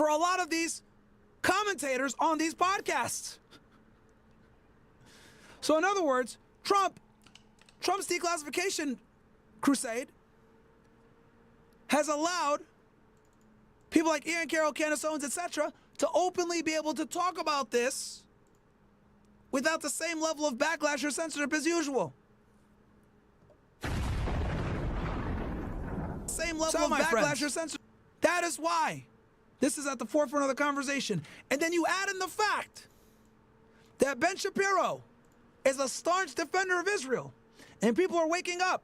for a lot of these commentators on these podcasts. So in other words, Trump's declassification crusade has allowed people like Ian Carroll, Candace Owens, etc., to openly be able to talk about this without the same level of backlash or censorship as usual. Same level of backlash or censorship. That is why this is at the forefront of the conversation. And then you add in the fact that Ben Shapiro is a staunch defender of Israel, and people are waking up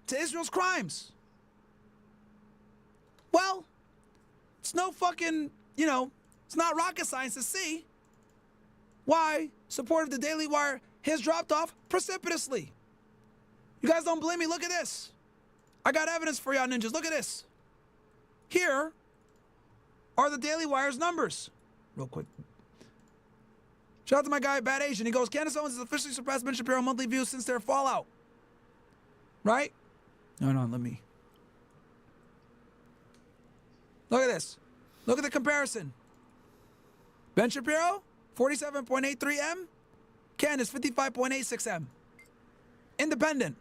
to Israel's crimes. Well, it's no fucking, it's not rocket science to see why support of the Daily Wire has dropped off precipitously. You guys don't believe me? Look at this. I got evidence for y'all ninjas. Look at this. Here are the Daily Wire's numbers. Real quick. Shout out to my guy, Bad Asian. He goes, Candace Owens has officially surpassed Ben Shapiro monthly views since their fallout. Right? No, let me. Look at this. Look at the comparison. Ben Shapiro, 47.83 M. Candace, 55.86 M. Independent.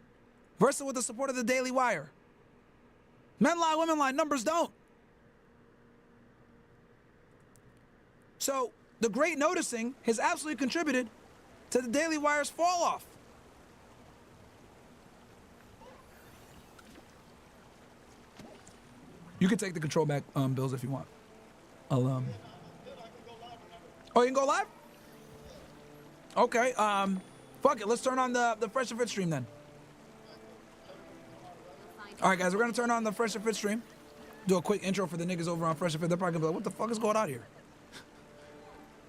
Versus with the support of the Daily Wire. Men lie, women lie, numbers don't. So, the great noticing has absolutely contributed to the Daily Wire's fall off. You can take the control back, Bills, if you want. I'll, Oh, you can go live? Okay, fuck it, let's turn on the Fresh and Fit stream then. All right, guys, we're gonna turn on the Fresh and Fit stream. Do a quick intro for the niggas over on Fresh and Fit. They're probably gonna be like, what the fuck is going on here?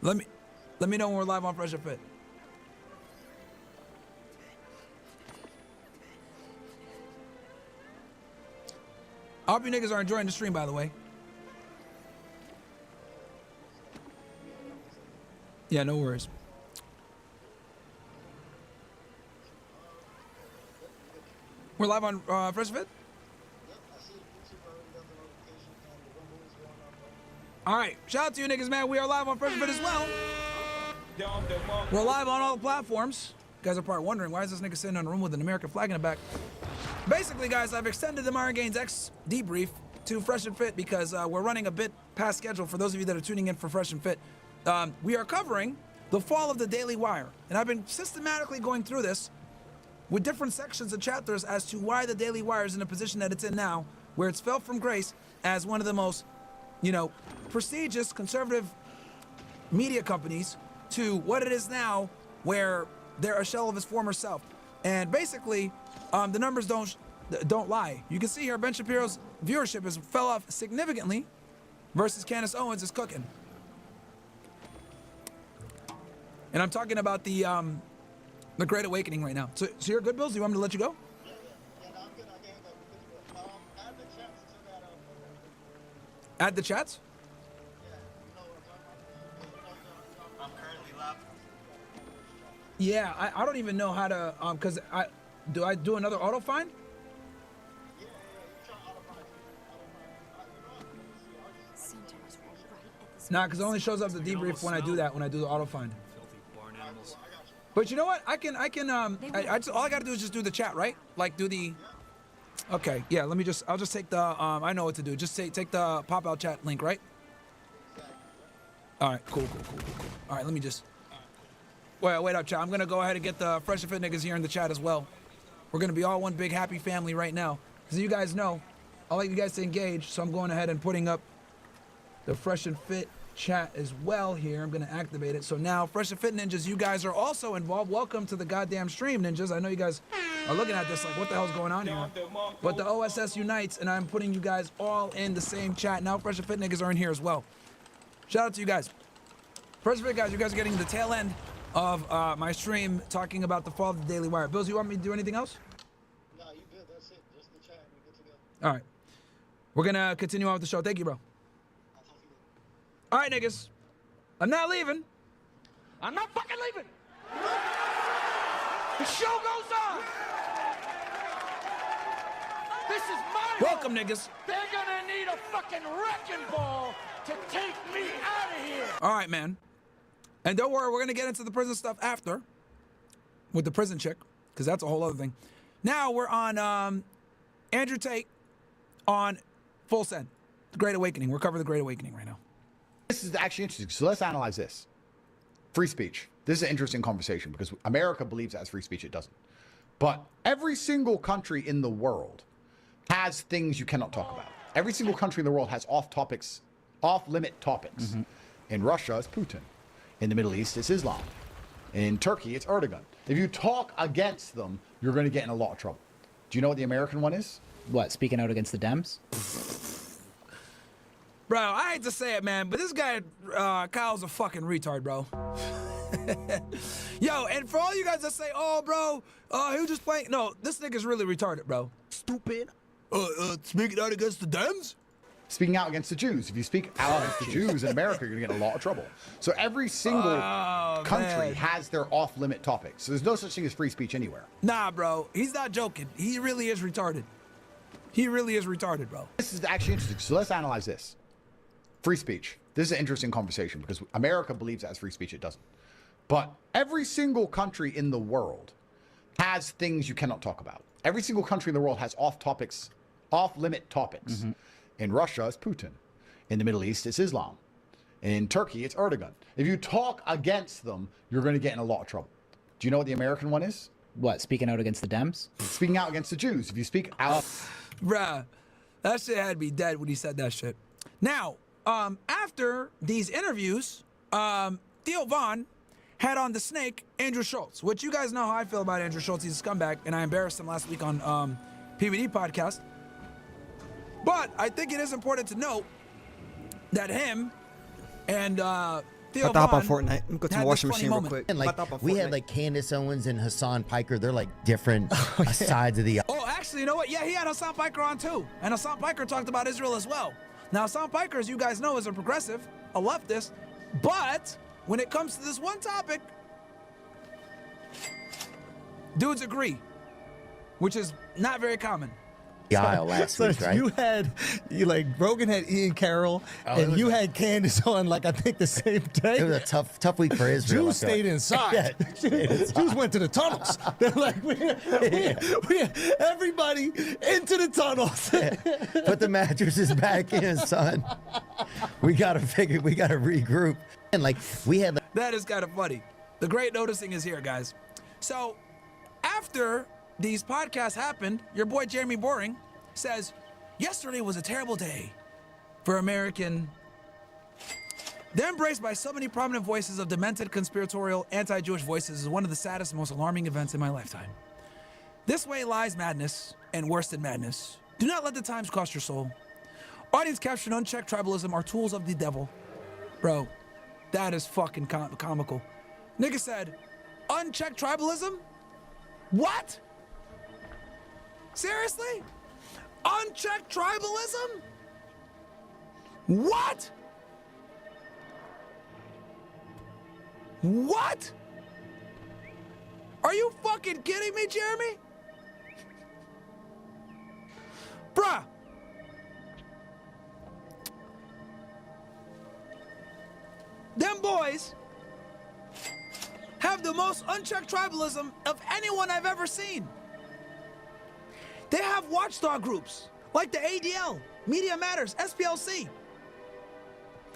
Let me know when we're live on Fresh and Fit. I hope you niggas are enjoying the stream, by the way. Yeah, no worries. We're live on Fresh and Fit? All right, shout out to you niggas, man. We are live on Fresh and Fit as well. We're live on all the platforms. You guys are probably wondering, why is this nigga sitting in a room with an American flag in the back? Basically, guys, I've extended the Myron Gaines X debrief to Fresh and Fit because we're running a bit past schedule. For those of you that are tuning in for Fresh and Fit, we are covering the fall of the Daily Wire. And I've been systematically going through this with different sections and chapters as to why the Daily Wire is in a position that it's in now, where it's fell from grace as one of the most, prestigious conservative media companies to what it is now, where they're a shell of its former self. And basically, the numbers don't lie. You can see here Ben Shapiro's viewership has fell off significantly versus Candace Owens is cooking. And I'm talking about the Great Awakening right now. So you're good, Bills? Do you want me to let you go? Yeah, I'm good. I can't go. Add the chats to that. Add the chats? Yeah, you know what I'm currently live. Yeah, I don't even know how to, because do I do another auto find? Yeah, you try auto find. Nah, because it only shows up the debrief when I do that, when I do the auto find. But you know what? I can all I gotta do is just do the chat, right? Like do the, okay, yeah, I'll just take the, I know what to do. Just take the pop-out chat link, right? All right, cool. All right, let me just, wait up, chat. I'm gonna go ahead and get the Fresh and Fit niggas here in the chat as well. We're gonna be all one big happy family right now. Because you guys know, I like you guys to engage, so I'm going ahead and putting up the Fresh and Fit chat as well here. I'm gonna activate it. So now, Fresh and Fit ninjas, you guys are also involved. Welcome to the goddamn stream, ninjas. I know you guys are looking at this like, what the hell's going on here? But the OSS unites, and I'm putting you guys all in the same chat. Now Fresh and Fit niggas are in here as well. Shout out to you guys. Fresh and Fit guys, you guys are getting the tail end of my stream talking about the fall of the Daily Wire. Bills, you want me to do anything else? No, you good. That's it. Just the chat. We're good to go. All right. We're gonna continue on with the show. Thank you, bro. All right, niggas. I'm not leaving. I'm not fucking leaving. The show goes on. This is my Welcome, home. Niggas. They're gonna need a fucking wrecking ball to take All right, man. And don't worry, we're going to get into the prison stuff after with the prison chick, because that's a whole other thing. Now we're on Andrew Tate on Full Send, The Great Awakening. We're covering The Great Awakening right now. This is actually interesting. So let's analyze this. Free speech. This is an interesting conversation because America believes that's free speech. It doesn't. But every single country in the world has things you cannot talk about. Every single country in the world has off-limit topics. Mm-hmm. In Russia, it's Putin. In the Middle East, it's Islam. In Turkey, it's Erdogan. If you talk against them, you're going to get in a lot of trouble. Do you know what the American one is? What, speaking out against the Dems? Bro, I hate to say it, man, but this guy, Kyle's a fucking retard, bro. Yo, and for all you guys that say, oh, bro, he was just playing. No, this nigga's really retarded, bro. Stupid. Speaking out against the Dems? Speaking out against the Jews. If you speak out against the Jews in America, you're going to get in a lot of trouble. So every single country has their off-limit topics. So there's no such thing as free speech anywhere. Nah, bro. He's not joking. He really is retarded. He really is retarded, bro. This is actually interesting. So let's analyze this. Free speech. This is an interesting conversation because America believes that's free speech. It doesn't. But every single country in the world has things you cannot talk about. Every single country in the world has off-limit topics. Mm-hmm. In Russia, it's Putin. In the Middle East, it's Islam. In Turkey, it's Erdogan. If you talk against them, you're going to get in a lot of trouble. Do you know what the American one is? What, speaking out against the Dems? Speaking out against the Jews. If you speak out... Bruh, that shit had me dead when he said that shit. Now, after these interviews, Theo Von had on the snake, Andrew Schultz, which you guys know how I feel about Andrew Schultz. He's a scumbag, and I embarrassed him last week on PVD podcast. But I think it is important to note that him and Theo Von hop on Fortnite. Let me go to the washing machine real moment. quick. And like we had like Candace Owens and Hassan Piker. They're like different sides of the. Oh, actually, you know what? Yeah, he had Hassan Piker on too. And Hassan Piker talked about Israel as well. Now, Hassan Piker, as you guys know, is a progressive, a leftist. But when it comes to this one topic, dudes agree, which is not very common. The aisle last So week, right? you like Rogan had Ian Carroll, and you had Candace on like I think the same day. It was a tough week for Israel. Jews stayed inside. Jews went to the tunnels. They're like, we everybody into the tunnels. Put the mattresses back in, son. We gotta regroup. And like we had. That is kind of funny. The great noticing is here, guys. So after these podcasts happened, your boy Jeremy Boring says, yesterday was a terrible day for American. They're embraced by so many prominent voices of demented, conspiratorial, anti-Jewish voices is one of the saddest and most alarming events in my lifetime. This way lies madness, and worse than madness. Do not let the times cost your soul. Audience capture and unchecked tribalism are tools of the devil. Bro, that is fucking comical. Nigga said, unchecked tribalism? What? Seriously? Unchecked tribalism? What? What? Are you fucking kidding me, Jeremy? Bruh. Them boys have the most unchecked tribalism of anyone I've ever seen. They have watchdog groups like the ADL, Media Matters, SPLC,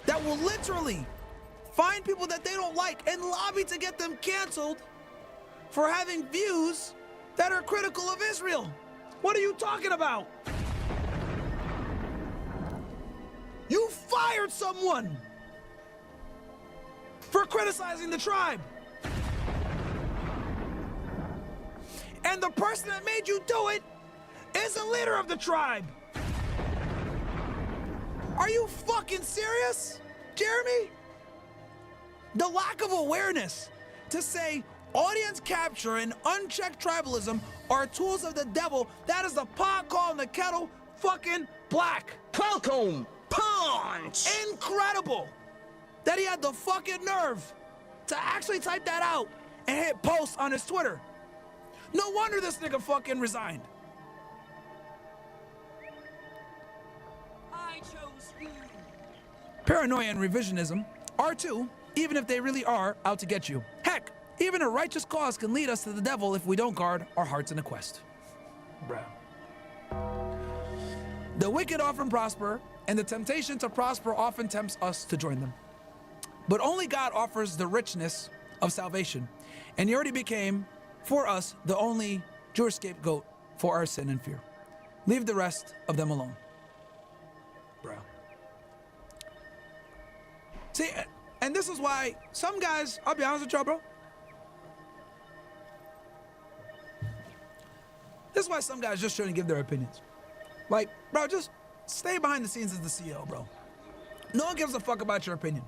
that will literally find people that they don't like and lobby to get them canceled for having views that are critical of Israel. What are you talking about? You fired someone for criticizing the tribe. And the person that made you do it is the leader of the tribe. Are you fucking serious, Jeremy? The lack of awareness to say audience capture and unchecked tribalism are tools of the devil, that is the pot calling the kettle fucking black. Welcome, punch! Incredible that he had the fucking nerve to actually type that out and hit post on his Twitter. No wonder this nigga fucking resigned. I chose you. Paranoia and revisionism are too, even if they really are out to get you. Heck, even a righteous cause can lead us to the devil if we don't guard our hearts in a quest. Bruh. The wicked often prosper, and the temptation to prosper often tempts us to join them. But only God offers the richness of salvation, and he already became, for us, the only Jewish scapegoat for our sin and fear. Leave the rest of them alone. Bro. See, and this is why some guys, I'll be honest with y'all, bro. This is why some guys just shouldn't give their opinions. Like, bro, just stay behind the scenes as the CEO, bro. No one gives a fuck about your opinion.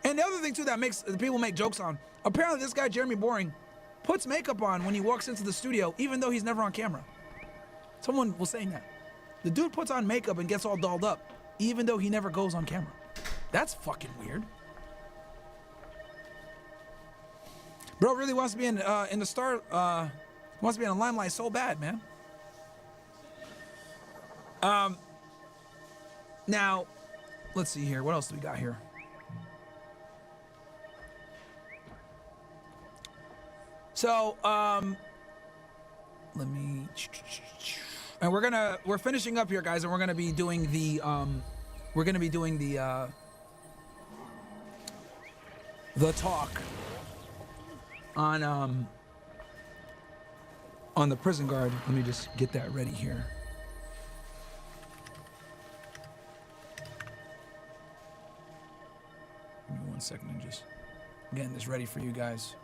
And the other thing, too, that makes people make jokes on, apparently this guy, Jeremy Boring, puts makeup on when he walks into the studio, even though he's never on camera. Someone was saying that. The dude puts on makeup and gets all dolled up, even though he never goes on camera. That's fucking weird. Bro really wants to be in the star, wants to be in the limelight so bad, man. Now, let's see here. What else do we got here? So, let me, and we're finishing up here, guys, and we're gonna be doing the talk on the prison guard. Let me just get that ready here. Give me 1 second and just getting this ready for you guys.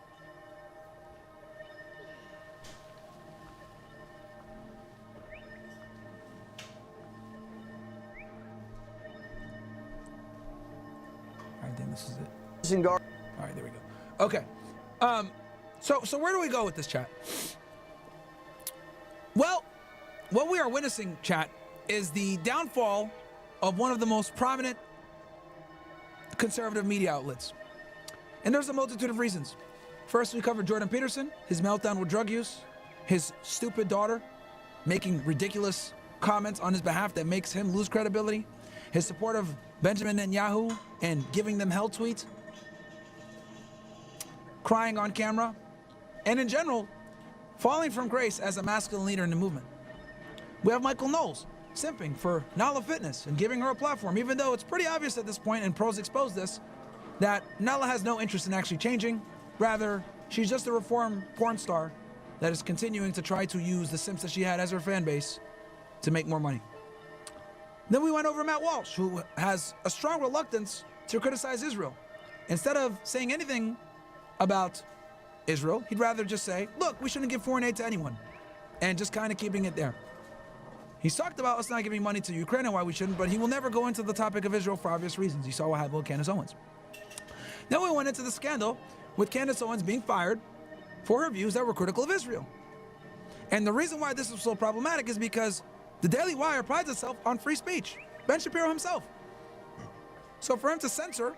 I think this is it. All right, there we go. Okay. So where do we go with this, chat? Well, what we are witnessing, chat, is the downfall of one of the most prominent conservative media outlets. And there's a multitude of reasons. First, we covered Jordan Peterson, his meltdown with drug use, his stupid daughter making ridiculous comments on his behalf that makes him lose credibility, his support of Benjamin Netanyahu and giving them hell tweets, crying on camera, and in general, falling from grace as a masculine leader in the movement. We have Michael Knowles simping for Nala Fitness and giving her a platform, even though it's pretty obvious at this point, and pros expose this, that Nala has no interest in actually changing. Rather, she's just a reformed porn star that is continuing to try to use the simps that she had as her fan base to make more money. Then we went over Matt Walsh, who has a strong reluctance to criticize Israel. Instead of saying anything about Israel, he'd rather just say, look, we shouldn't give foreign aid to anyone, and just kind of keeping it there. He's talked about us not giving money to Ukraine and why we shouldn't, but he will never go into the topic of Israel for obvious reasons. You saw what happened with Candace Owens. Then we went into the scandal with Candace Owens being fired for her views that were critical of Israel. And the reason why this is so problematic is because the Daily Wire prides itself on free speech. Ben Shapiro himself. So for him to censor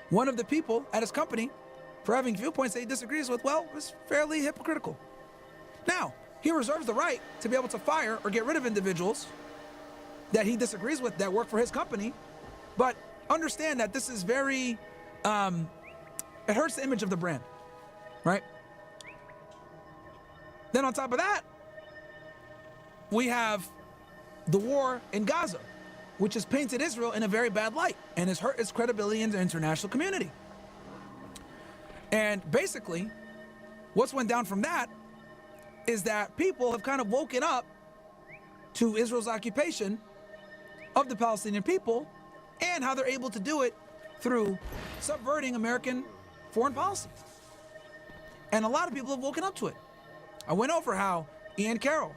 one of the people at his company for having viewpoints that he disagrees with, well, it's fairly hypocritical. Now, he reserves the right to be able to fire or get rid of individuals that he disagrees with that work for his company, but understand that this is very, it hurts the image of the brand, right? Then on top of that, we have the war in Gaza, which has painted Israel in a very bad light and has hurt its credibility in the international community. And basically, what's went down from that is that people have kind of woken up to Israel's occupation of the Palestinian people and how they're able to do it through subverting American foreign policy. And a lot of people have woken up to it. I went over how Ian Carroll,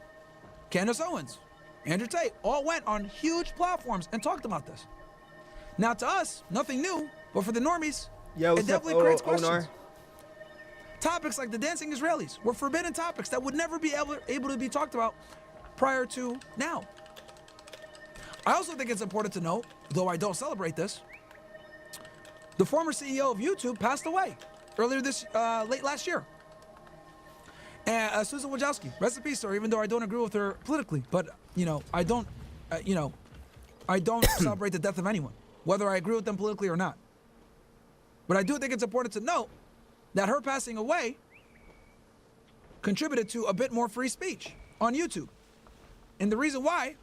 Candace Owens, Andrew Tate all went on huge platforms and talked about this. Now to us, nothing new, but for the normies, it definitely creates questions. Topics like the dancing Israelis were forbidden topics that would never be able to be talked about prior to now. I also think it's important to note, though I don't celebrate this, the former CEO of YouTube passed away earlier late last year. And Susan Wojcicki, rest in peace, sir, even though I don't agree with her politically, but I don't celebrate the death of anyone, whether I agree with them politically or not. But I do think it's important to note that her passing away contributed to a bit more free speech on YouTube. And the reason why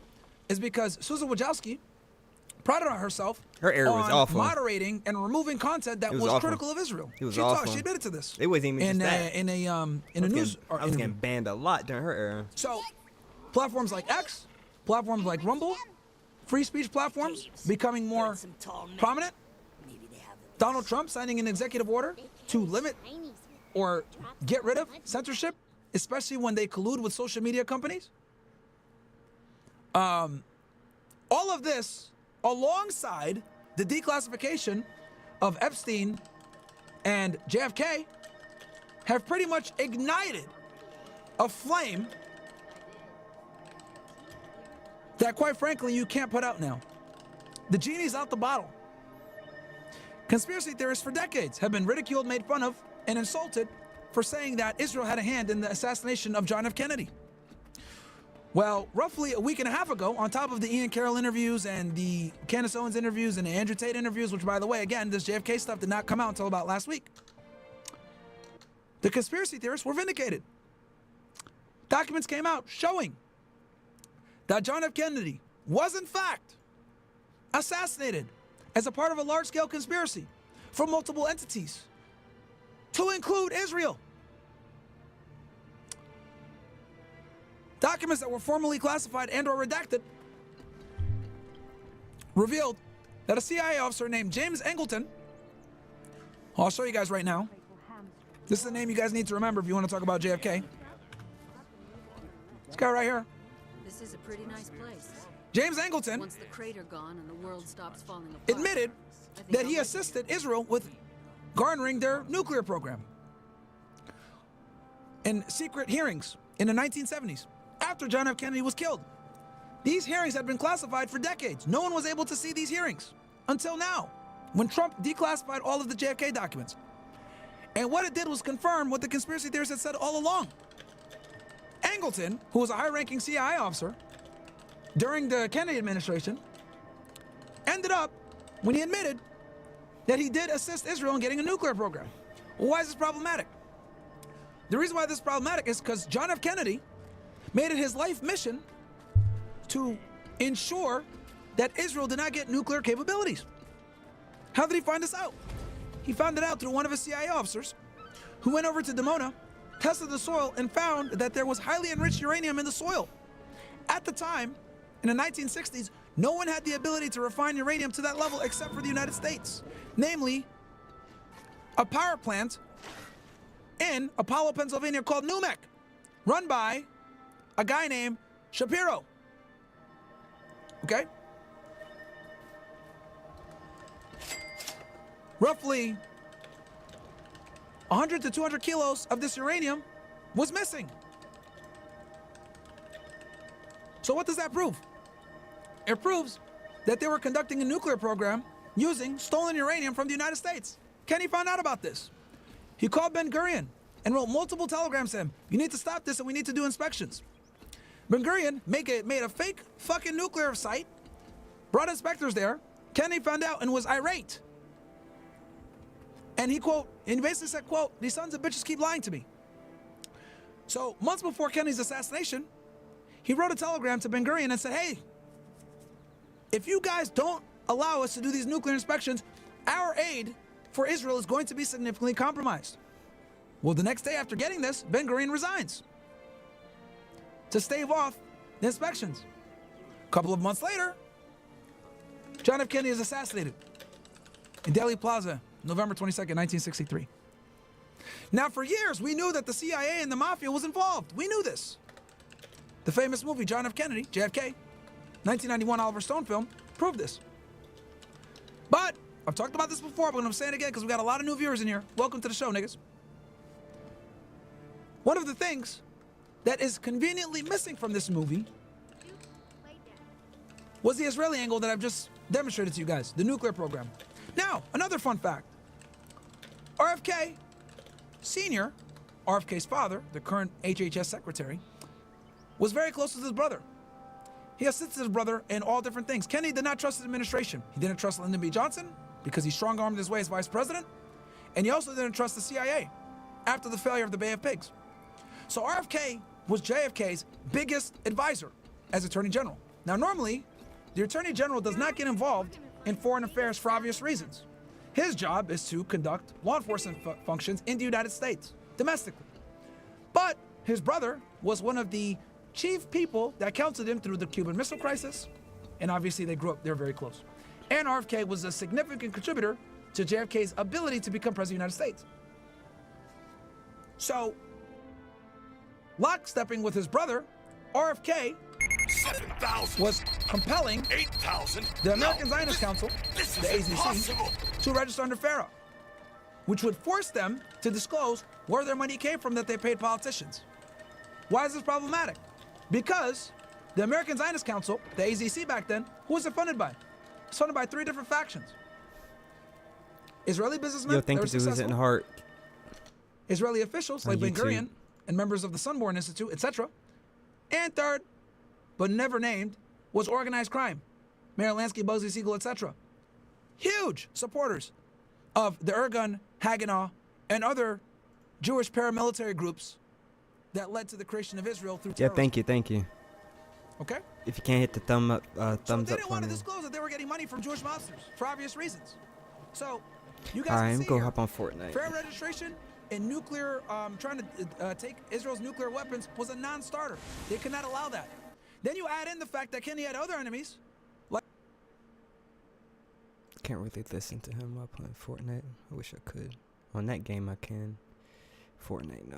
is because Susan Wojcicki prided on herself Her error was on awful. moderating and removing content that It was was awful. critical of Israel. It was she awful. She admitted to this. It wasn't even in just that. in a news I was interview. getting banned a lot during her era. So, platforms like X, platforms like Rumble, free speech platforms becoming more prominent. Donald Trump signing an executive order to limit or get rid of censorship, especially when they collude with social media companies. All of this alongside the declassification of Epstein and JFK have pretty much ignited a flame that, quite frankly, you can't put out now. The genie's out the bottle. Conspiracy theorists for decades have been ridiculed, made fun of, and insulted for saying that Israel had a hand in the assassination of John F. Kennedy. Well, roughly a week and a half ago, on top of the Ian Carroll interviews and the Candace Owens interviews and the Andrew Tate interviews, which, by the way, again, this JFK stuff did not come out until about last week, the conspiracy theorists were vindicated. Documents came out showing that John F. Kennedy was, in fact, assassinated as a part of a large-scale conspiracy from multiple entities, to include Israel. Documents that were formally classified and or redacted revealed that a CIA officer named James Angleton, who I'll show you guys right now. This is the name you guys need to remember if you want to talk about JFK. This guy right here. This is a pretty nice place. James Angleton Once the crater gone and the world stops falling apart, admitted I think that I'll he like assisted Israel with garnering their nuclear program in secret hearings in the 1970s after John F. Kennedy was killed. These hearings had been classified for decades. No one was able to see these hearings until now, when Trump declassified all of the JFK documents. And what it did was confirm what the conspiracy theorists had said all along. Angleton, who was a high-ranking CIA officer during the Kennedy administration, ended up, when he admitted that he did assist Israel in getting a nuclear program. Well, why is this problematic? The reason why this is problematic is because John F. Kennedy made it his life mission to ensure that Israel did not get nuclear capabilities. How did he find this out? He found it out through one of his CIA officers who went over to Dimona, tested the soil, and found that there was highly enriched uranium in the soil. At the time, in the 1960s, no one had the ability to refine uranium to that level except for the United States. Namely, a power plant in Apollo, Pennsylvania called NUMEC, run by a guy named Shapiro. Okay? Roughly 100 to 200 kilos of this uranium was missing. So what does that prove? It proves that they were conducting a nuclear program using stolen uranium from the United States. Kenny found out about this. He called Ben-Gurion and wrote multiple telegrams to him. You need to stop this and we need to do inspections. Ben-Gurion made a fake fucking nuclear site, brought inspectors there. Kenny found out and was irate. And he basically said, quote, "These sons of bitches keep lying to me." So months before Kennedy's assassination, he wrote a telegram to Ben-Gurion and said, "Hey, if you guys don't allow us to do these nuclear inspections, our aid for Israel is going to be significantly compromised." Well, the next day after getting this, Ben-Gurion resigns to stave off the inspections. A couple of months later, John F. Kennedy is assassinated in Dealey Plaza, November 22nd, 1963. Now, for years, we knew that the CIA and the mafia was involved. We knew this. The famous movie John F. Kennedy, JFK, 1991 Oliver Stone film, proved this. But I've talked about this before, but I'm saying it again because we got a lot of new viewers in here. Welcome to the show, niggas. One of the things that is conveniently missing from this movie was the Israeli angle that I've just demonstrated to you guys, the nuclear program. Now, another fun fact. RFK Sr., RFK's father, the current HHS secretary, was very close with his brother. He assisted his brother in all different things. Kennedy did not trust his administration. He didn't trust Lyndon B. Johnson because he strong-armed his way as vice president. And he also didn't trust the CIA after the failure of the Bay of Pigs. So RFK was JFK's biggest advisor as Attorney General. Now, normally, the Attorney General does not get involved in foreign affairs for obvious reasons. His job is to conduct law enforcement functions in the United States, domestically. But his brother was one of the chief people that counseled him through the Cuban Missile Crisis, and obviously they grew up, they're very close. And RFK was a significant contributor to JFK's ability to become President of the United States. So, lockstepping with his brother, RFK 7,000 was compelling 8,000 the American Zionist Council, this the is AZC, impossible. to register under FARA, which would force them to disclose where their money came from that they paid politicians. Why is this problematic? Because the American Zionist Council, the AZC back then, who was it funded by? It's funded by 3 different factions. Israeli businessmen, Yo, thank they you, were dudes, successful. in heart. Israeli officials On like Ben YouTube. Gurion and members of the Sunborn Institute, etc. And third, but never named, was organized crime. Mayor Lansky, Bugsy Siegel, etc. Huge supporters of the Irgun, Haganah, and other Jewish paramilitary groups that led to the creation of Israel through Yeah, terrorism. thank you. Okay? If you can't hit the thumbs up So they for didn't want me. to disclose that they were getting money from Jewish mobsters for obvious reasons. So, you guys All right, can I'm see gonna here, hop on Fortnite. fair registration and nuclear, trying to take Israel's nuclear weapons was a non-starter. They could not allow that. Then you add in the fact that Kenny had other enemies, like Can't really listen to him while playing Fortnite. I wish I could. On that game I can. Fortnite, nah.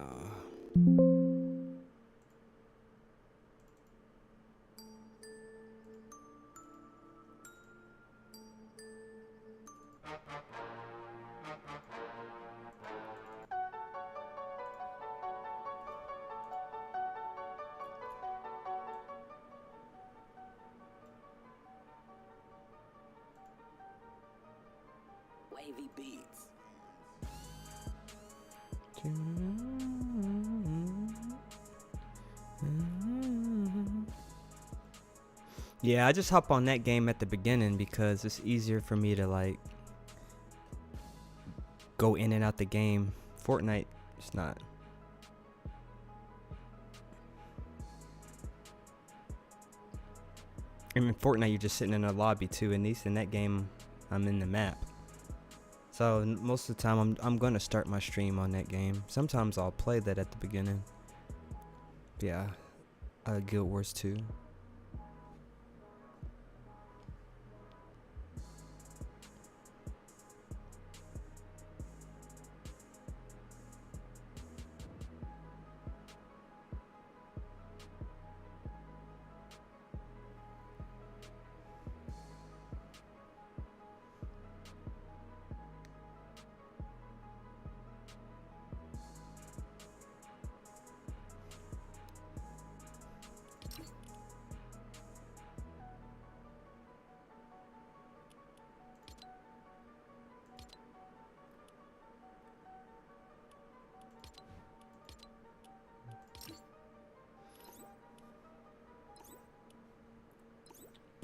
Wavvy Beatz. Yeah, I just hop on that game at the beginning because it's easier for me to like go in and out the game. Fortnite, it's not. I mean, Fortnite, you're just sitting in a lobby too. And in that game, I'm in the map. So most of the time, I'm gonna start my stream on that game. Sometimes I'll play that at the beginning. Yeah, Guild Wars 2.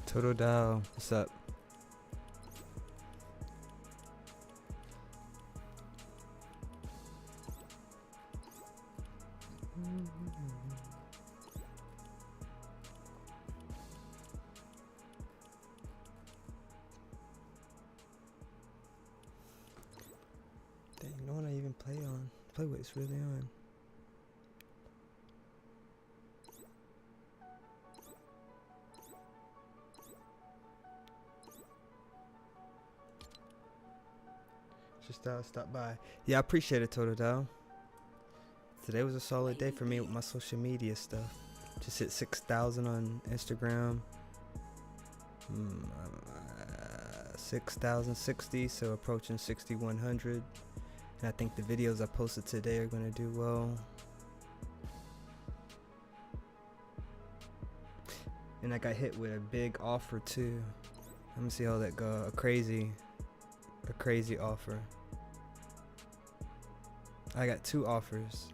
Total Dow, what's up? Dang, no one I even play on. Play what it's really on. Just stop by. Yeah, I appreciate it, Total Dow. Today was a solid day for me with my social media stuff. Just hit 6,000 on Instagram. 6,060, so approaching 6,100. And I think the videos I posted today are gonna do well. And I got hit with a big offer too. Let me see how that go. A crazy offer. I got 2 offers.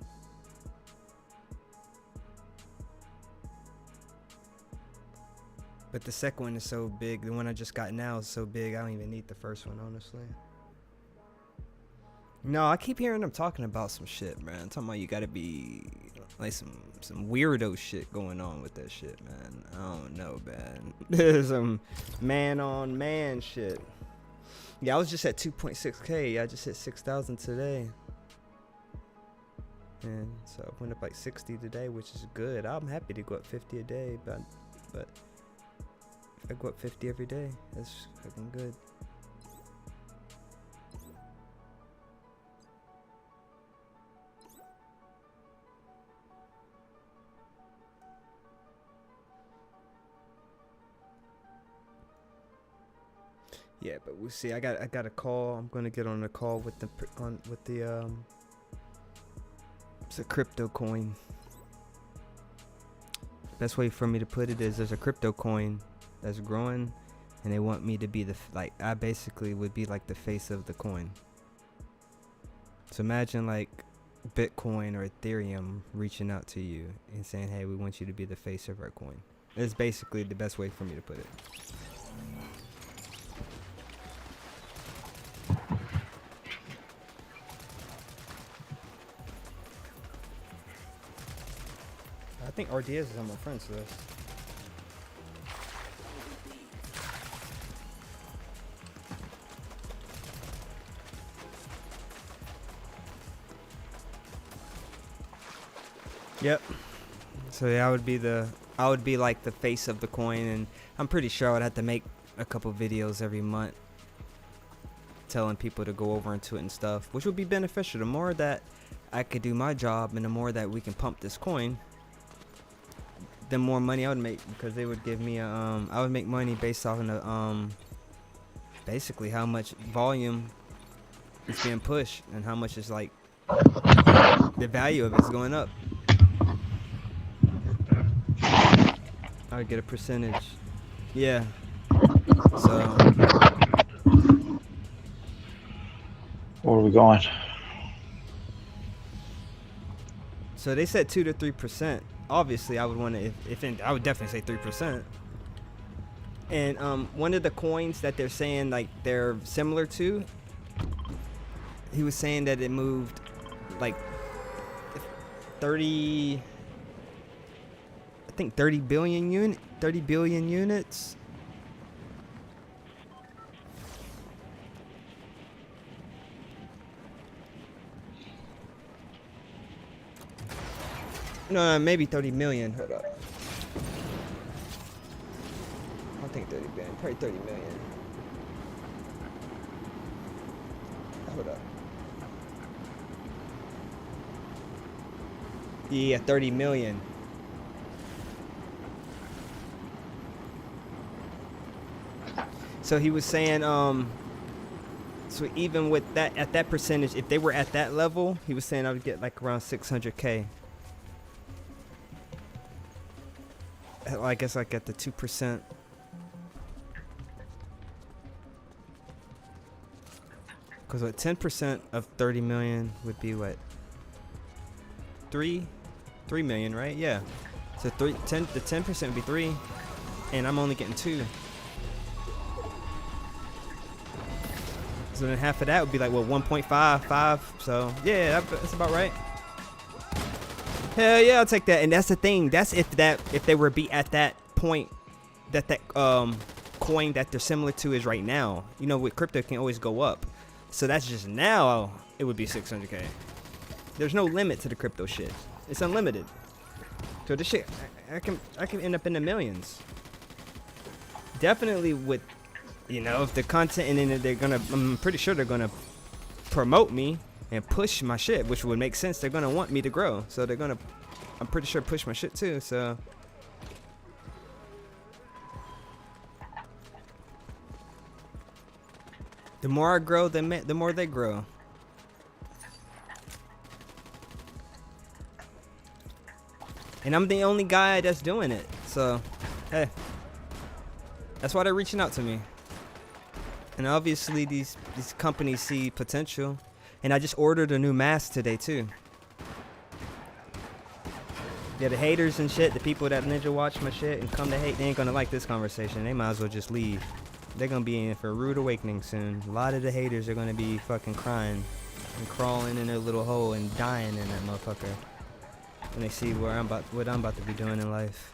But the second one is so big. The one I just got now is so big, I don't even need the first one, honestly. No, I keep hearing them talking about some shit, man. Talking about you gotta be like some weirdo shit going on with that shit, man. I don't know, man. There's some man on man shit. Yeah, I was just at 2.6K. I just hit 6,000 today. And so I went up like 60 today, which is good. I'm happy to go up 50 a day, but if I go up 50 every day, that's fucking good. Yeah, but we'll see. I got a call. I'm gonna get on a call with the it's a crypto coin. Best way for me to put it is there's a crypto coin that's growing, and they want me to be I basically would be like the face of the coin. So imagine like Bitcoin or Ethereum reaching out to you and saying, "Hey, we want you to be the face of our coin." That's basically the best way for me to put it. I think RDS is on my friends list. Yep. So yeah, I would be like the face of the coin, and I'm pretty sure I would have to make a couple videos every month telling people to go over into it and stuff, which would be beneficial. The more that I could do my job and the more that we can pump this coin, the more money I would make, because they would give me a I would make money based off of the basically how much volume is being pushed and how much is like the value of it's going up. I would get a percentage. Yeah. So where are we going? So they said 2 to 3%. Obviously, I would want to. I would definitely say 3%. And one of the coins that they're saying like they're similar to, he was saying that it moved like 30 billion units. No, maybe 30 million. Hold up. I don't think 30 billion. Probably 30 million. Hold up. Yeah, 30 million. So he was saying, so even with that, at that percentage, if they were at that level, he was saying I would get like around 600K. I guess like at the 2%. Because what 10% of 30 million would be what? 3 million, right? Yeah. So the 10% would be 3, and I'm only getting 2. So then half of that would be like what 1.55. So yeah, that's about right. Hell yeah, I'll take that. And that's the thing. That's if they were be at that point that coin that they're similar to is right now. You know, with crypto can always go up. So that's just now it would be 600K. There's no limit to the crypto shit. It's unlimited. So this shit I can end up in the millions. Definitely with, you know, if the content, and then I'm pretty sure they're gonna promote me and push my shit, which would make sense. They're gonna want me to grow, so they're gonna, I'm pretty sure, push my shit too. So the more I grow, the more they grow. And I'm the only guy that's doing it. So hey, that's why they're reaching out to me. And obviously these companies see potential. And I just ordered a new mask today too. Yeah, the haters and shit, the people that ninja watch my shit and come to hate, they ain't gonna like this conversation. They might as well just leave. They're gonna be in for a rude awakening soon. A lot of the haters are gonna be fucking crying and crawling in their little hole and dying in that motherfucker when they see what I'm about to be doing in life.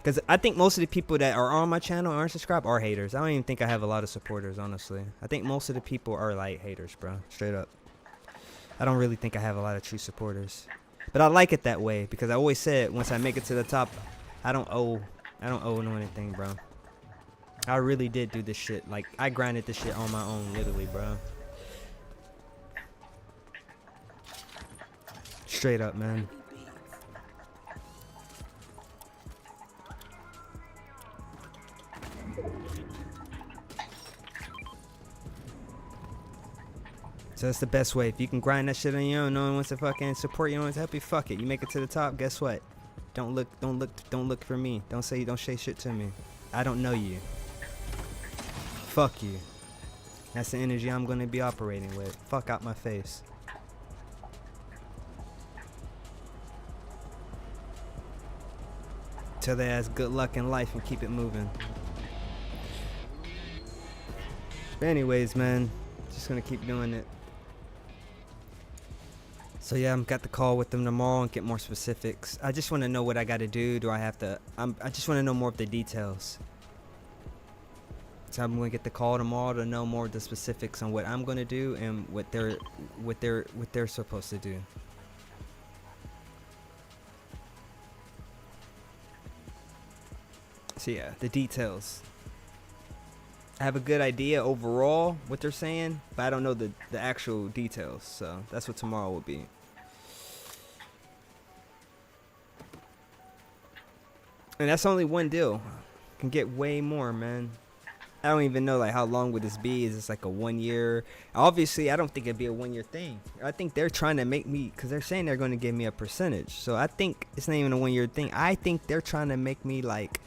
Because I think most of the people that are on my channel aren't subscribed are haters. I don't even think I have a lot of supporters, honestly. I think most of the people are like haters, bro. Straight up. I don't really think I have a lot of true supporters. But I like it that way because I always said once I make it to the top, I don't owe no anything, bro. I really did do this shit. Like, I grinded this shit on my own, literally, bro. Straight up, man. So that's the best way. If you can grind that shit on your own, no one wants to fucking support you, no one wants to help you, fuck it. You make it to the top, guess what? Don't look for me. Don't say shit to me. I don't know you. Fuck you. That's the energy I'm gonna be operating with. Fuck out my face. Tell their ass good luck in life and keep it moving. But anyways, man, just gonna keep doing it. So yeah, I'm got the call with them tomorrow and get more specifics. I just want to know what I got to do. Do I have to? I just want to know more of the details. So I'm gonna get the call tomorrow to know more of the specifics on what I'm gonna do and what they're supposed to do. So yeah, the details. I have a good idea overall what they're saying, but I don't know the actual details. So that's what tomorrow will be. And that's only one deal. Can get way more, man. I don't even know like how long would this be. Is this like a 1 year? Obviously, I don't think it'd be a 1 year thing. I think they're trying to make me, because they're saying they're going to give me a percentage. So I think it's not even a 1 year thing. I think they're trying to make me like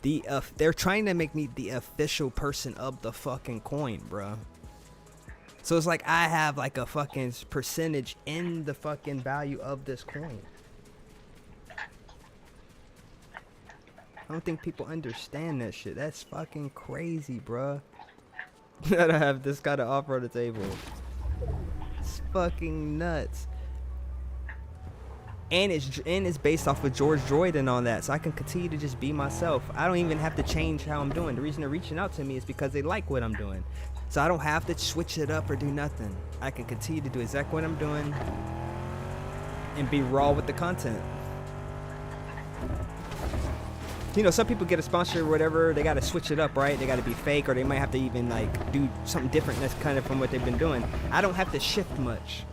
they're trying to make me the official person of the fucking coin, bro. So it's like I have like a fucking percentage in the fucking value of this coin. I don't think people understand that shit. That's fucking crazy, bro. That I have this kind of offer on the table. It's fucking nuts. And it's based off of Droid and all that, so I can continue to just be myself. I don't even have to change how I'm doing. The reason they're reaching out to me is because they like what I'm doing. So I don't have to switch it up or do nothing. I can continue to do exactly what I'm doing and be raw with the content. You know, some people get a sponsor or whatever, they gotta switch it up, right? They gotta be fake, or they might have to even like do something different that's kind of from what they've been doing. I don't have to shift much.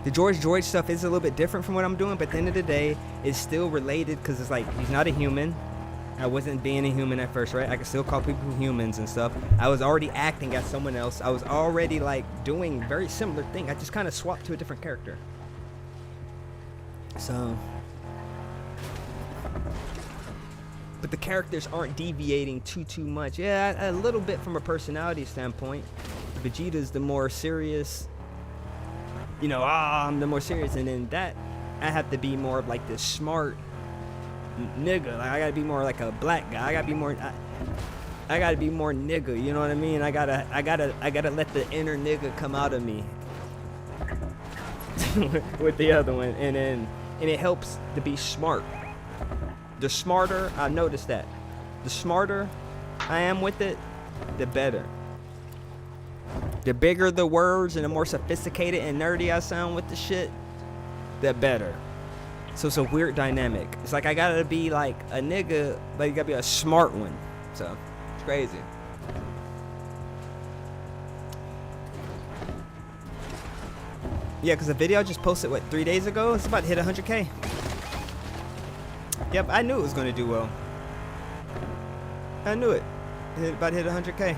The Droid stuff is a little bit different from what I'm doing, but at the end of the day, it's still related because it's like, he's not a human. I wasn't being a human at first, right? I can still call people humans and stuff. I was already acting as someone else. I was already like doing very similar thing. I just kind of swapped to a different character. So, but the characters aren't deviating too much. Yeah, a little bit from a personality standpoint. Vegeta's the more serious, you know, I'm the more serious, and then that I have to be more of like this smart nigga. Like I gotta be more like a black guy. I gotta be more nigga, you know what I mean? I gotta let the inner nigga come out of me with the other one, and it helps to be smart. The smarter, I noticed that. The smarter I am with it, the better. The bigger the words and the more sophisticated and nerdy I sound with the shit, the better. So it's a weird dynamic. It's like I gotta be like a nigga, but you gotta be a smart one. So it's crazy. Yeah, because the video I just posted, what, 3 days ago? It's about to hit 100K. Yep, I knew it was gonna do well. I knew it. About to hit 100K.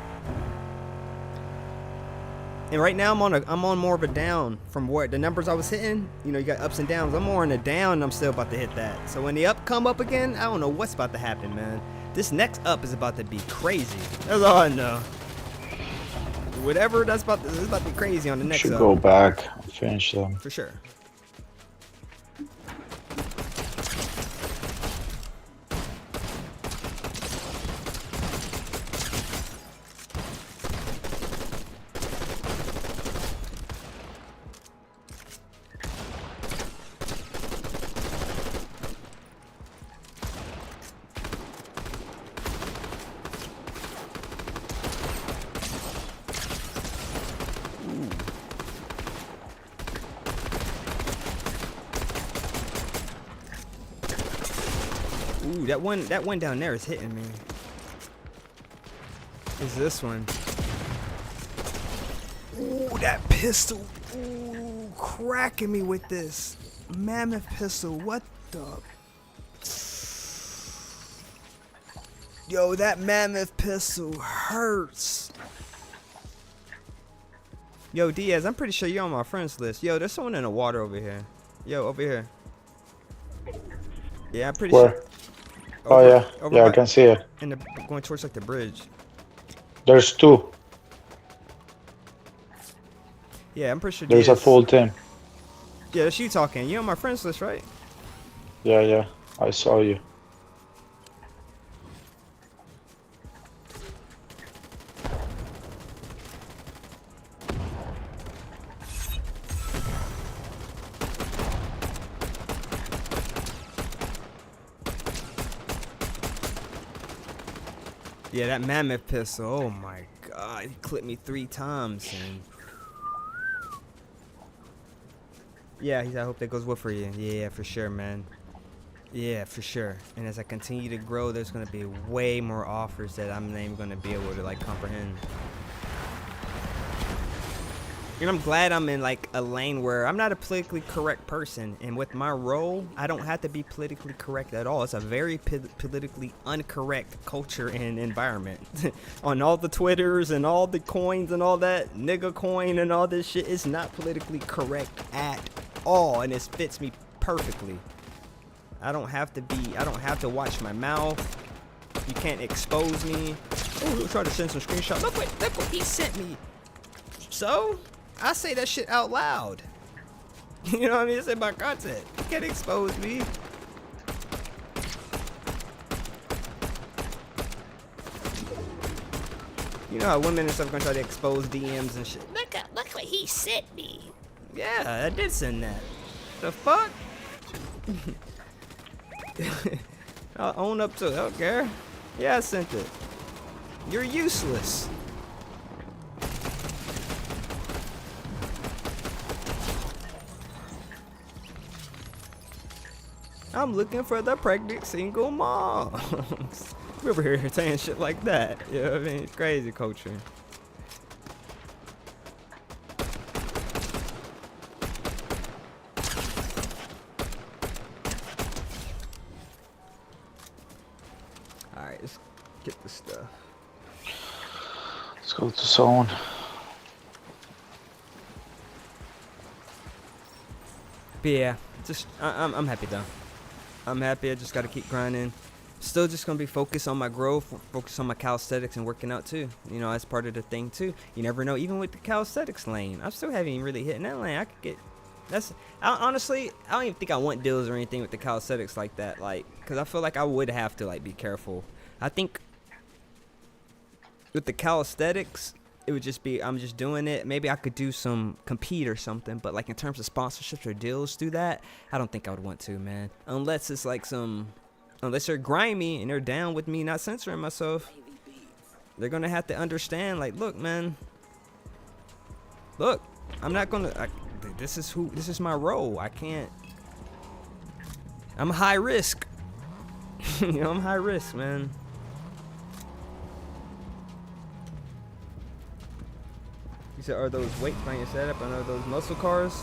And right now I'm on more of a down from what the numbers I was hitting. You know, you got ups and downs. I'm more in a down and I'm still about to hit that. So when the up come up again, I don't know what's about to happen, man. This next up is about to be crazy. That's all I know. Whatever that's about to, it's about to be crazy on the next up. Should go back, finish them. For sure. that one down there is hitting me. Is this one? Ooh, that pistol. Ooh, cracking me with this mammoth pistol. What the? Yo, that mammoth pistol hurts. Yo, Diaz, I'm pretty sure you're on my friends list. Yo, there's someone in the water over here. Yo, over here. Yeah, I'm pretty Where? sure. Oh yeah, yeah, I can see it. In the going towards like the bridge. There's two. Yeah, I'm pretty sure. There's a full team. Yeah, that's you talking. You're on my friends list, right? Yeah, yeah, I saw you. Yeah, that mammoth pistol. Oh my god, he clipped me 3 times. And yeah, I hope that goes well for you. Yeah, for sure, man. Yeah, for sure. And as I continue to grow, there's gonna be way more offers that I'm not even gonna be able to like comprehend. And I'm glad I'm in like a lane where I'm not a politically correct person, and with my role, I don't have to be politically correct at all. It's a very politically incorrect culture and environment. On all the Twitters and all the coins and all that nigga coin and all this shit, it's not politically correct at all, and it fits me perfectly. I don't have to watch my mouth. You can't expose me. Oh, we'll try to send some screenshots. Look what he sent me. So I say that shit out loud. You know what I mean? It's in my content. You can't expose me. You know how women and stuff are gonna try to expose DMs and shit. Look what he sent me. Yeah, I did send that. The fuck? I'll own up to it. I don't care. Yeah, I sent it. You're useless. I'm looking for the pregnant single moms. We're over here saying shit like that. You know what I mean? It's crazy culture. Alright, let's get this stuff. Let's go to zone. But yeah, I'm happy though. I'm happy. I just got to keep grinding. Still just gonna be focused on my growth, focus on my calisthenics and working out too. You know, that's part of the thing too. You never know. Even with the calisthenics lane, I still haven't even really hit that lane. I could get. Honestly, I don't even think I want deals or anything with the calisthenics like that. Like, cause I feel like I would have to like be careful. I think with the calisthenics, it would just be I'm just doing it. Maybe I could do some compete or something, but like in terms of sponsorships or deals through that, I don't think I would want to, man. Unless it's like unless they're grimy and they're down with me not censoring myself, they're gonna have to understand. Like, look, man. Look, I'm not gonna. This is my role. I can't. I'm high risk. You know, I'm high risk, man. You said, are those weights by your setup? And are those muscle cars?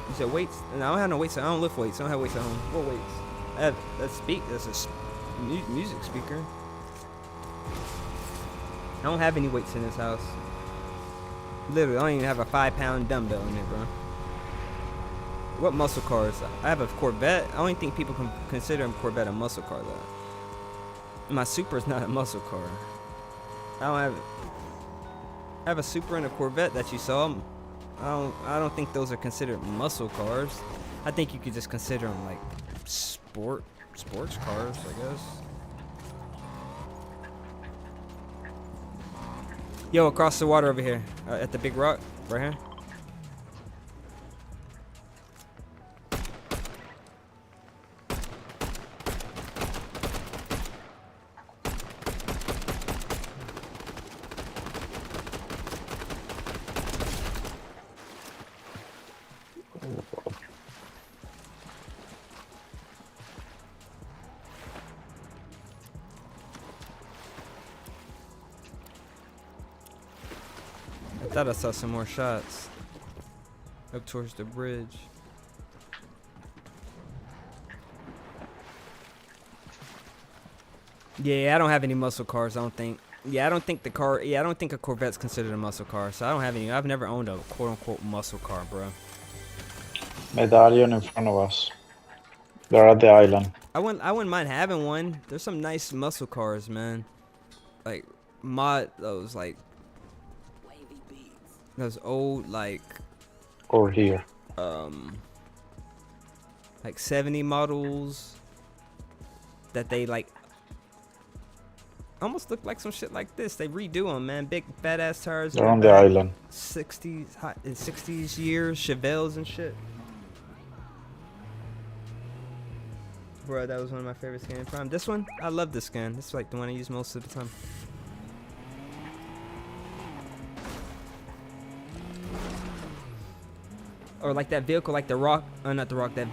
You said weights? No, I don't have no weights. I don't lift weights. I don't have weights at home. What weights? I have that's a music speaker. I don't have any weights in this house. Literally, I don't even have a 5-pound dumbbell in it, bro. What muscle cars? I have a Corvette. I don't think people can consider a Corvette a muscle car though. My Supra is not a muscle car. I don't have. I have a Supra and a Corvette that you saw. I don't think those are considered muscle cars. I think you could just consider them like sports cars, I guess. Yo, across the water over here, at the big rock, right here. Thought I saw some more shots. Up towards the bridge. Yeah, I don't have any muscle cars, I don't think. Yeah, I don't think the car, I don't think a Corvette's considered a muscle car, so I don't have any. I've never owned a quote-unquote muscle car, bro. Medallion in front of us. They're at the island. I wouldn't mind having one. There's some nice muscle cars, man. Like, those, like, Wavvy Beatz. those old, like, Or here. like 70 models that they, like, almost look like some shit like this. They redo them, man. Big fat ass tires. They're on the island. 60s, hot in 60s years, Chevelles and shit. Bro, that was one of my favorite skins. Prime. This one, I love this skin. This is like the one I use most of the time. Or like that vehicle, like the Rock, not the Rock, that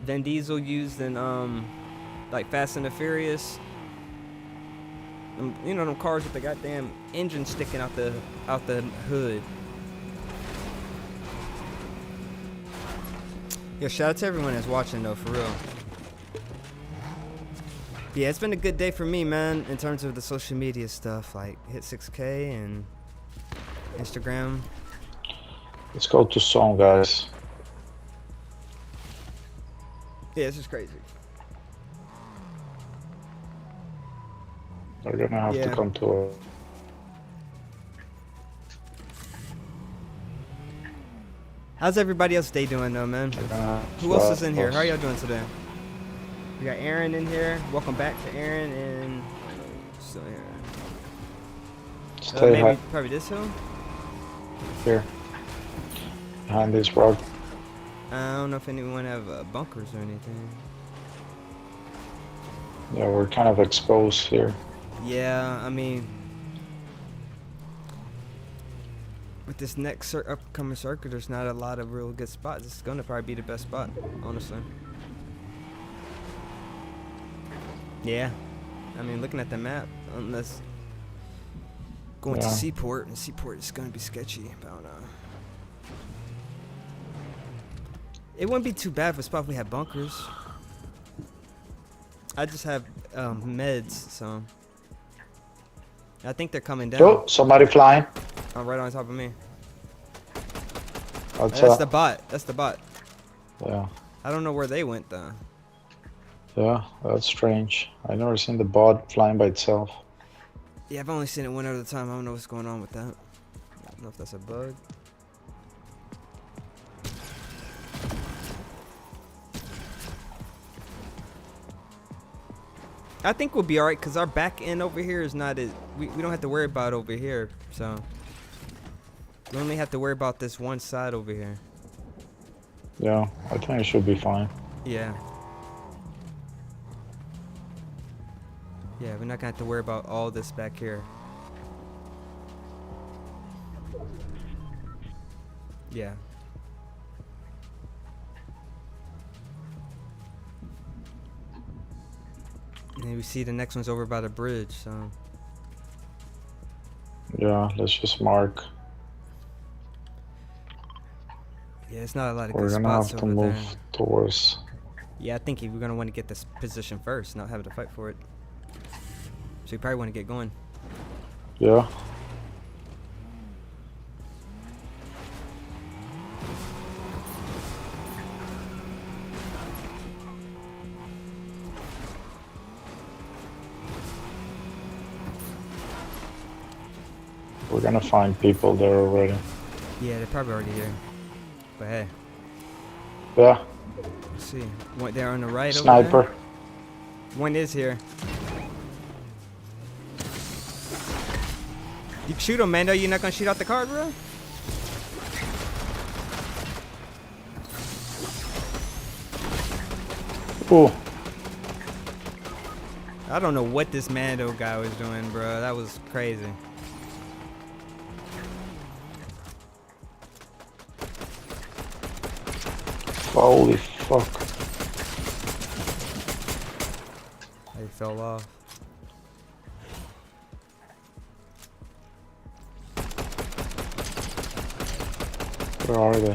Vin Diesel used in like Fast and the Furious. You know them cars with the goddamn engine sticking out the hood. Yeah, shout out to everyone that's watching though, for real. Yeah, it's been a good day for me, man, in terms of the social media stuff, like hit 6K and Instagram. Let's go to zone, guys. Yeah, this is crazy. They're gonna have to come to us. How's everybody else day doing though, man? Who else is in here? How are y'all doing today? We got Aaron in here. Welcome back to Aaron and still here. Stay Maybe high. probably this hill. Here. Behind this rock. I don't know if anyone have bunkers or anything. Yeah, we're kind of exposed here. Yeah, I mean, with this next upcoming circuit, there's not a lot of real good spots. This is gonna probably be the best spot, honestly. Yeah, I mean, looking at the map, unless going to Seaport, and Seaport is gonna be sketchy. But I don't know. It wouldn't be too bad for a spot if we had bunkers. I just have meds, so I think they're coming down. Oh, somebody flying. Oh, right on top of me. That's the bot. That's the bot. Yeah. I don't know where they went though. Yeah, that's strange. I've never seen the bot flying by itself. Yeah, I've only seen it one other time. I don't know what's going on with that. I don't know if that's a bug. I think we'll be alright because our back end over here is not as we don't have to worry about over here, so we only have to worry about this one side over here. Yeah, I think it should be fine. Yeah. Yeah, we're not gonna have to worry about all this back here. Yeah. And then we see the next one's over by the bridge, so. Yeah, let's just mark. Yeah, it's not a lot of We're good gonna spots have to over move there. towards. Yeah, I think we're gonna want to get this position first, not having to fight for it. So you probably want to get going. Yeah. We're gonna find people there already. Yeah, they're probably already here. But hey. Yeah. Let's see. One there on the right. Sniper. Over there. One is here. You can shoot him, Mando. You're not gonna shoot out the car, bro? Ooh. I don't know what this Mando guy was doing, bro. That was crazy. Holy fuck. He fell off. Where are they?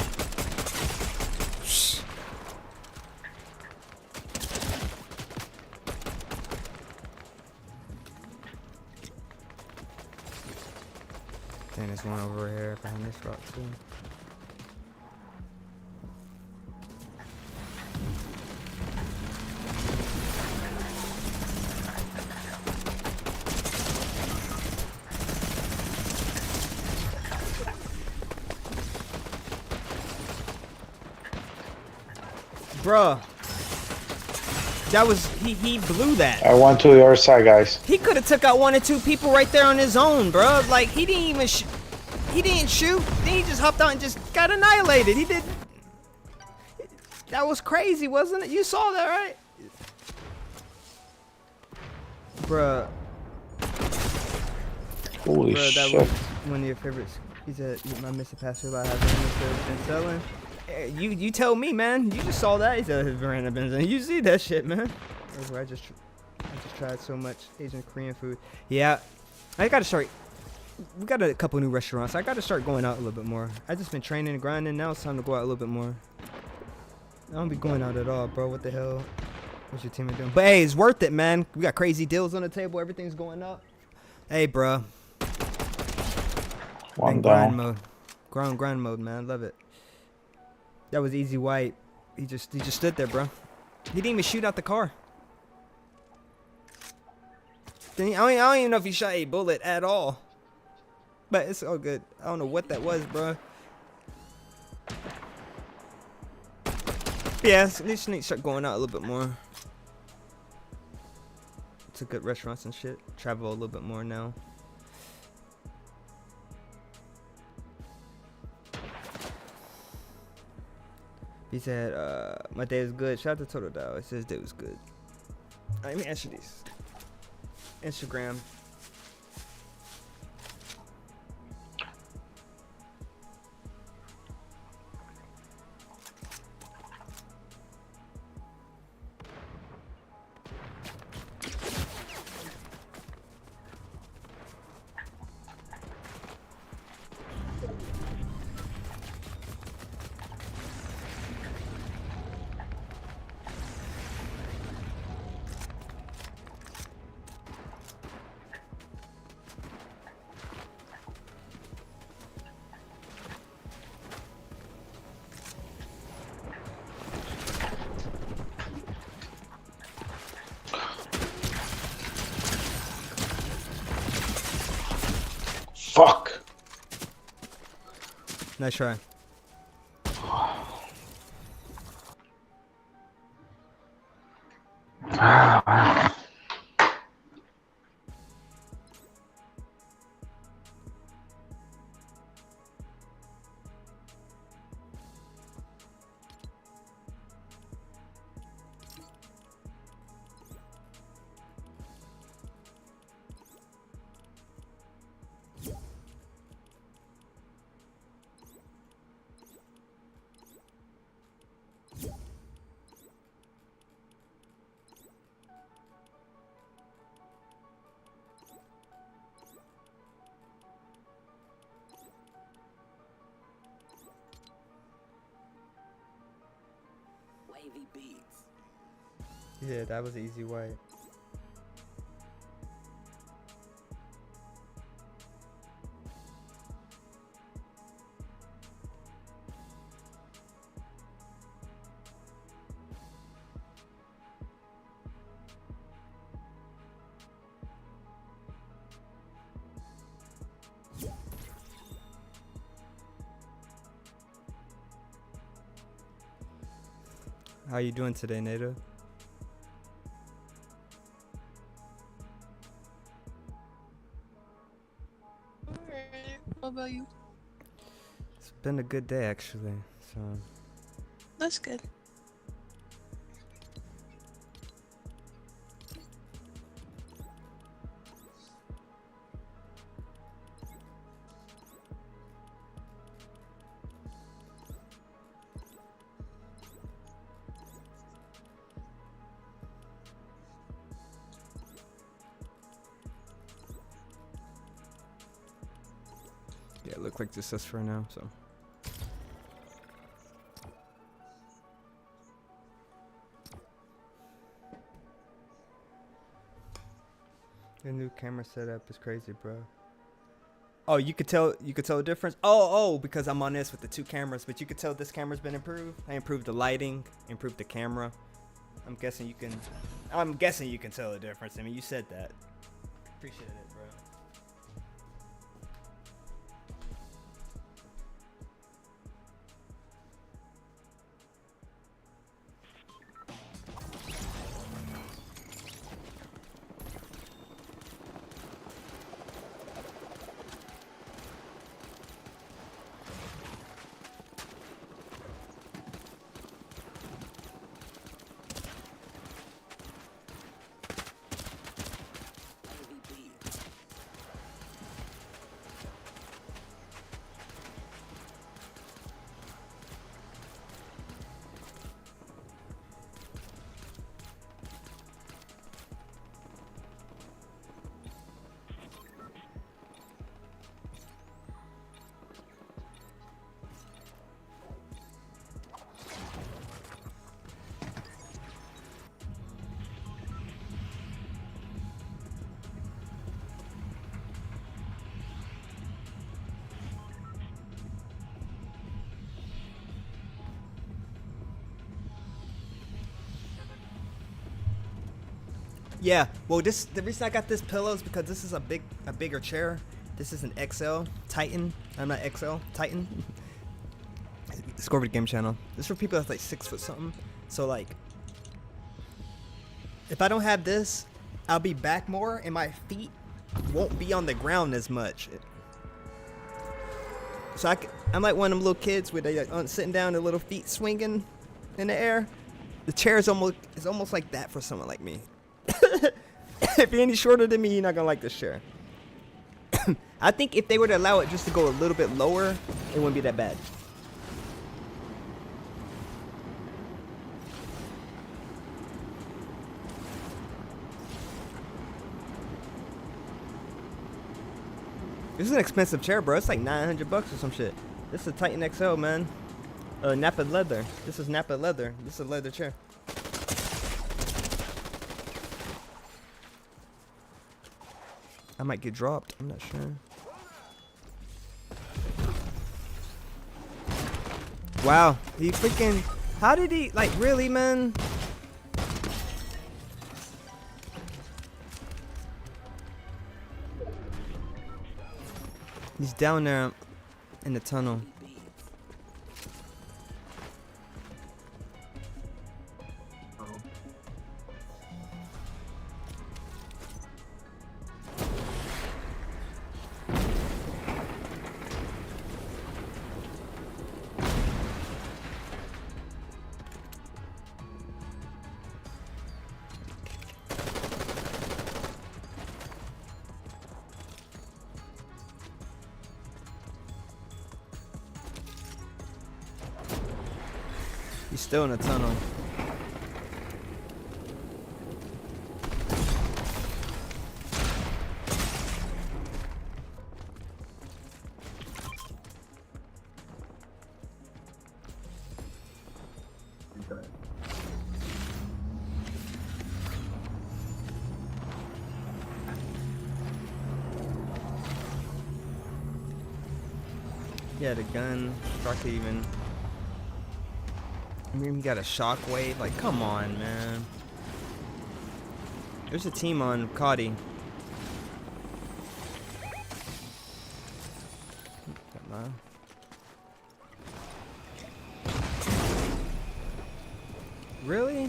Dang, there's one over here behind this rock too. Bruh. That was he blew that. I went to your side, guys. He could have took out 1 or 2 people right there on his own, bruh. Like he didn't even he didn't shoot. Then he just hopped out and just got annihilated. He did. That was crazy, wasn't it? You saw that, right? Bruh. Holy Bruh, that shit. was one of your favorites. He said, "My Mr. Pastor Live has been selling." Hey, you tell me, man. You just saw that. He said his Veranda Benson. You see that shit, man. I just tried so much Asian Korean food. Yeah, I gotta start. We got a couple new restaurants. I gotta start going out a little bit more. I just been training and grinding. Now it's time to go out a little bit more. I don't be going out at all, bro. What the hell? What's your team doing? But hey, it's worth it, man. We got crazy deals on the table. Everything's going up. Hey, bro. One grind down. mode. Grind mode, man. Love it. That was easy white. He just stood there, bro. He didn't even shoot out the car. I don't even know if he shot a bullet at all. But it's all good. I don't know what that was, bro. Yeah, we just need to start going out a little bit more. To good restaurants and shit. Travel a little bit more now. He said, my day was good. Shout out to Total Dow. It says day was good. Let me answer these. Instagram. Fuck. Nice try. Wavvy Beatz. Yeah, that was easy white. How you doing today, Nato? Alright, what about you? It's been a good day, actually. So That's good. yeah, it looked like just us for now. So The new camera setup is crazy, bro. Oh, you could tell the difference. Oh, because I'm on this with the 2 cameras, but you could tell this camera's been improved. I improved the lighting, improved the camera. I'm guessing you can tell the difference. I mean, you said that. Appreciate it, bro. Yeah, well, the reason I got this pillow is because this is a bigger chair. This is an XL Titan. I'm not XL Titan. Scorpion Game Channel. This is for people that's like 6 foot something. So like, if I don't have this, I'll be back more, and my feet won't be on the ground as much. So I'm like one of them little kids where they like sitting down, their little feet swinging in the air. The chair is almost like that for someone like me. If you're any shorter than me, you're not gonna like this chair. I think if they were to allow it just to go a little bit lower, it wouldn't be that bad. This is an expensive chair, bro. It's like $900 or some shit. This is a Titan XL, man. Napa leather. This is Napa leather. This is a leather chair. I might get dropped. I'm not sure. Wow. He freaking... How did he... Like, really, man? He's down there in the tunnel. He's still in the tunnel. Yeah, the gun. Start to even. I mean, we got a shockwave. Like, come on, man. There's a team on Cody. Really?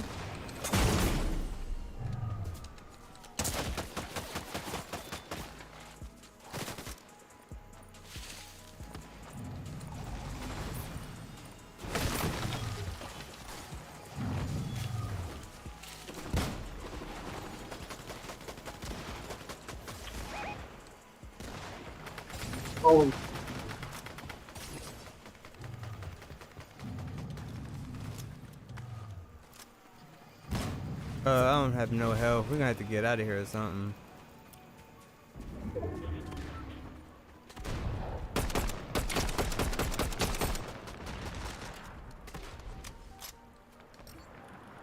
Oh. I don't have no health. We're gonna have to get out of here or something.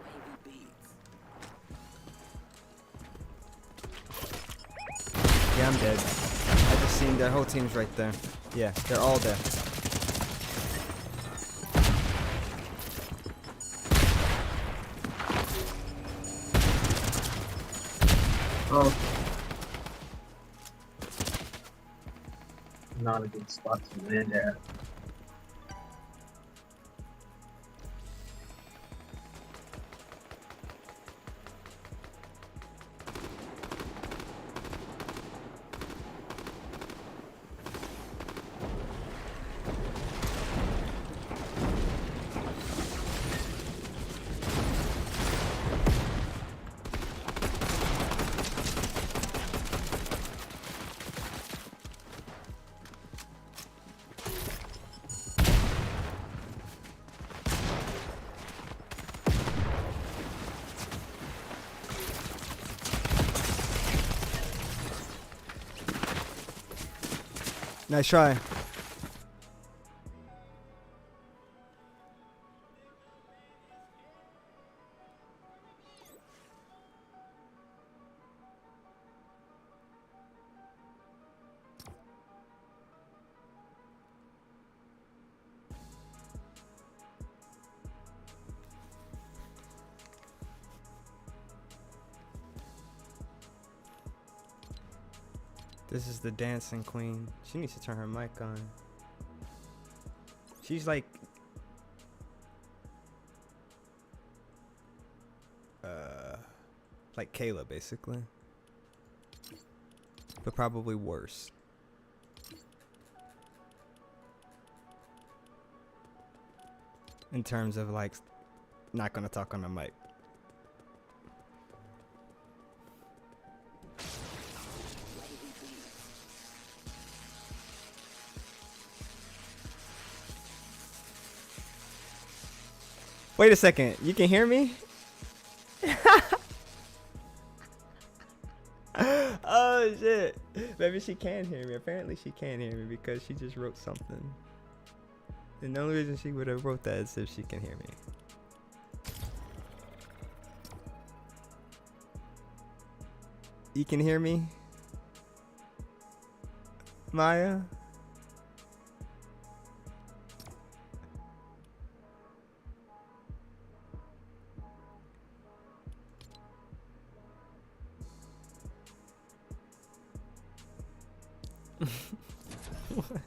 Wavvy Beatz. Yeah, I'm dead. I just seen their whole team's right there. Yeah, they're all there. Oh. Not a good spot to land at. Nice try. This is the dancing queen. She needs to turn her mic on. She's like Kayla basically, but probably worse. In terms of like not gonna talk on the mic. Wait a second, you can hear me? Oh shit. Maybe she can hear me. Apparently she can hear me because she just wrote something. And the only reason she would have wrote that is if she can hear me. You can hear me? Maya? What?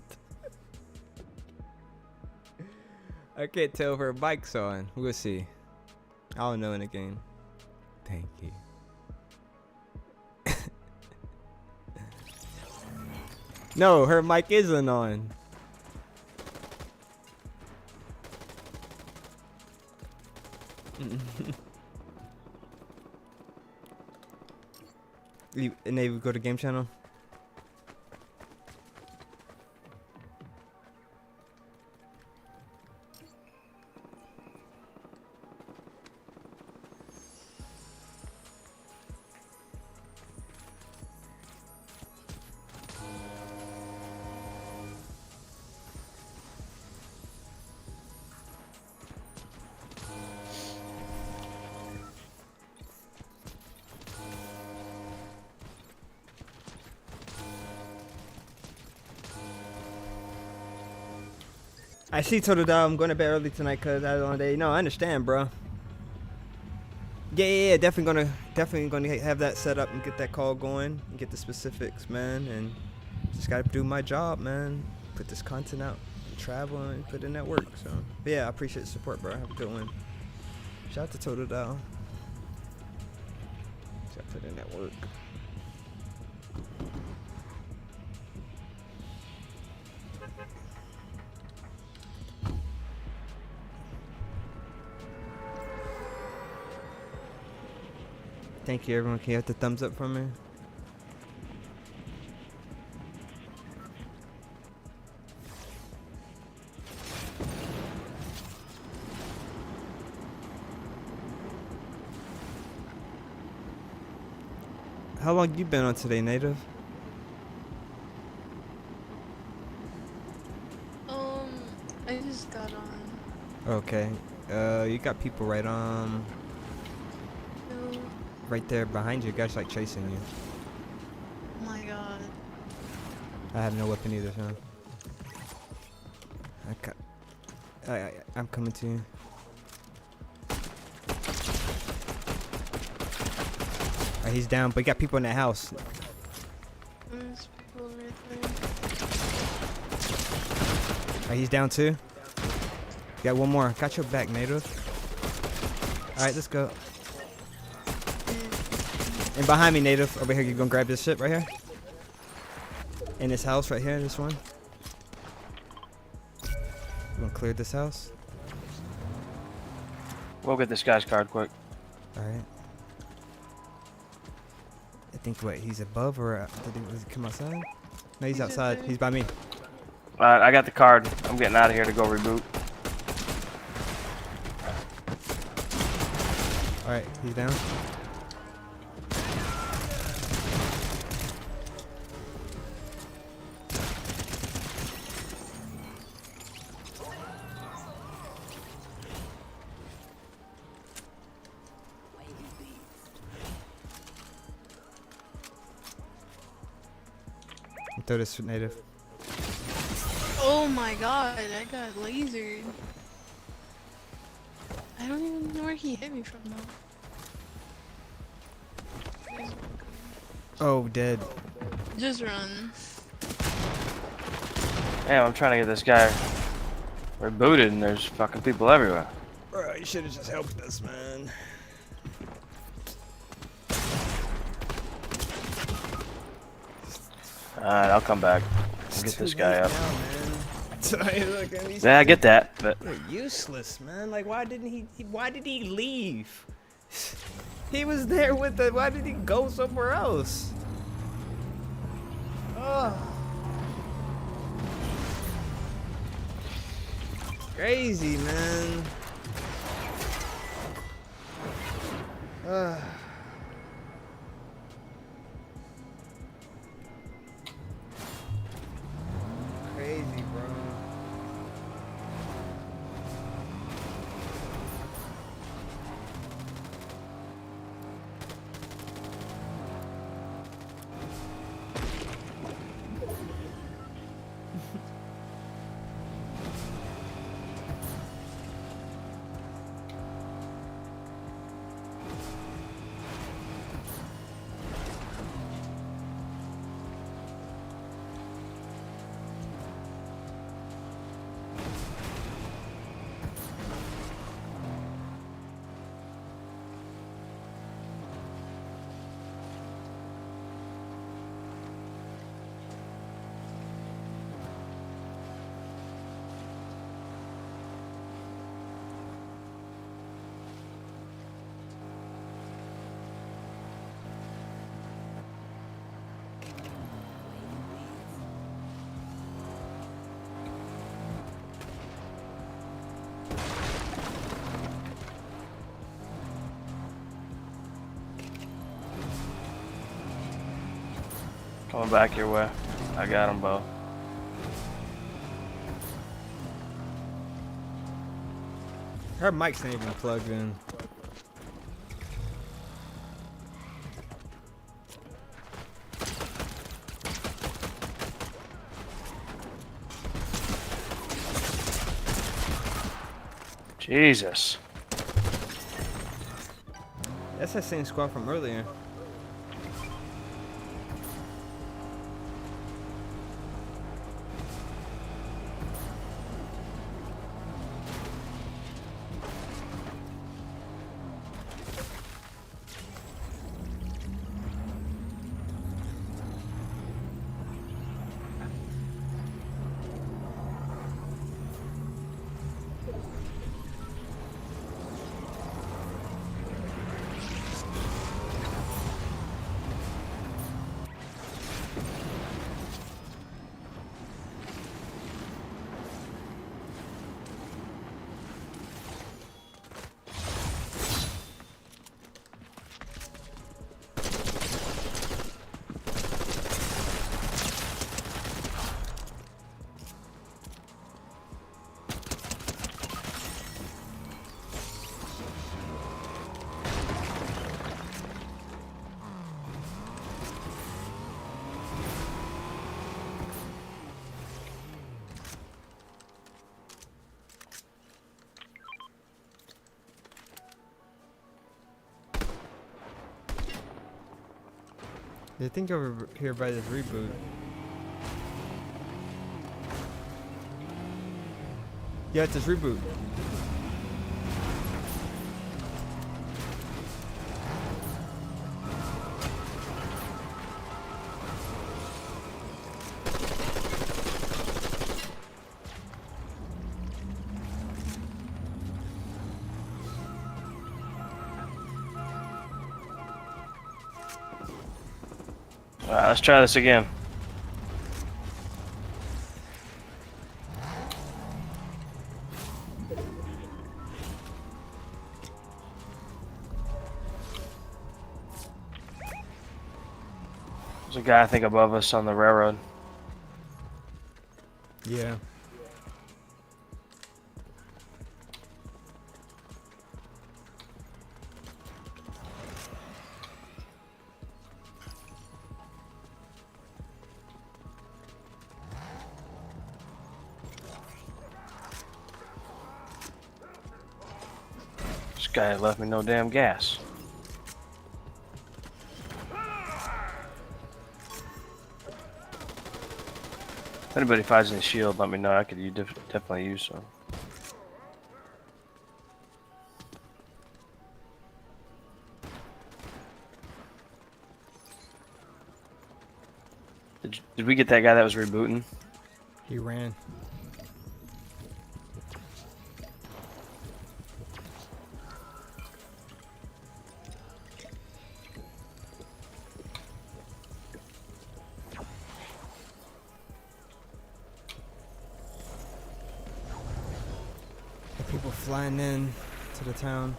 I can't tell if her mic's on. We'll see. I don't know in the game. Thank you. No, her mic isn't on. You enable go to game channel. I see Total Dog. I'm going to bed early tonight because I was on day. No, I understand, bro. Yeah. Definitely gonna have that set up and get that call going and get the specifics, man. And just gotta do my job, man. Put this content out, travel, and put in that work. So, but yeah, I appreciate the support, bro. Have a good one. Shout out to Total Dog. Gotta put in that work. Thank you, everyone. Can you hit the thumbs up for me? How long you been on today, Native? I just got on. Okay. You got people right No. right there behind you. Guys like chasing you. my god. I have no weapon either, son. I'm coming to you. Alright, he's down, but you got people in that house. There's people right there. Alright, he's down too. Got one more. Got your back, native. Alright, let's go. And behind me, native. Over here, you gonna grab this shit right here? In this house right here, this one. You gonna clear this house? We'll get this guy's card quick. Alright. I think, what, he's above or does he come outside? No, he's outside. He's by me. Alright, I got the card. I'm getting out of here to go reboot. Alright, he's down. Throw this native. Oh my god, I got lasered. I don't even know where he hit me from though. Oh, dead. Just run. Damn, I'm trying to get this guy rebooted and there's fucking people everywhere. Bro, you should have just helped us, man. Alright, I'll come back. I'll get this guy up. Now, Yeah, I get that, but you're useless, man. Like, why did he leave? He was there with the. Why did he go somewhere else? Oh. Crazy, man. Crazy, bro. coming back your way. I got them both. Her mic's not even plugged in. Jesus. That's that same squad from earlier. They think over here by this reboot. Yeah, it's this reboot. Alright, let's try this again. There's a guy I think above us on the railroad. Yeah. This guy left me no damn gas. If anybody finds any shield, let me know. I could definitely use some. Did we get that guy that was rebooting? He ran. People flying in to the town.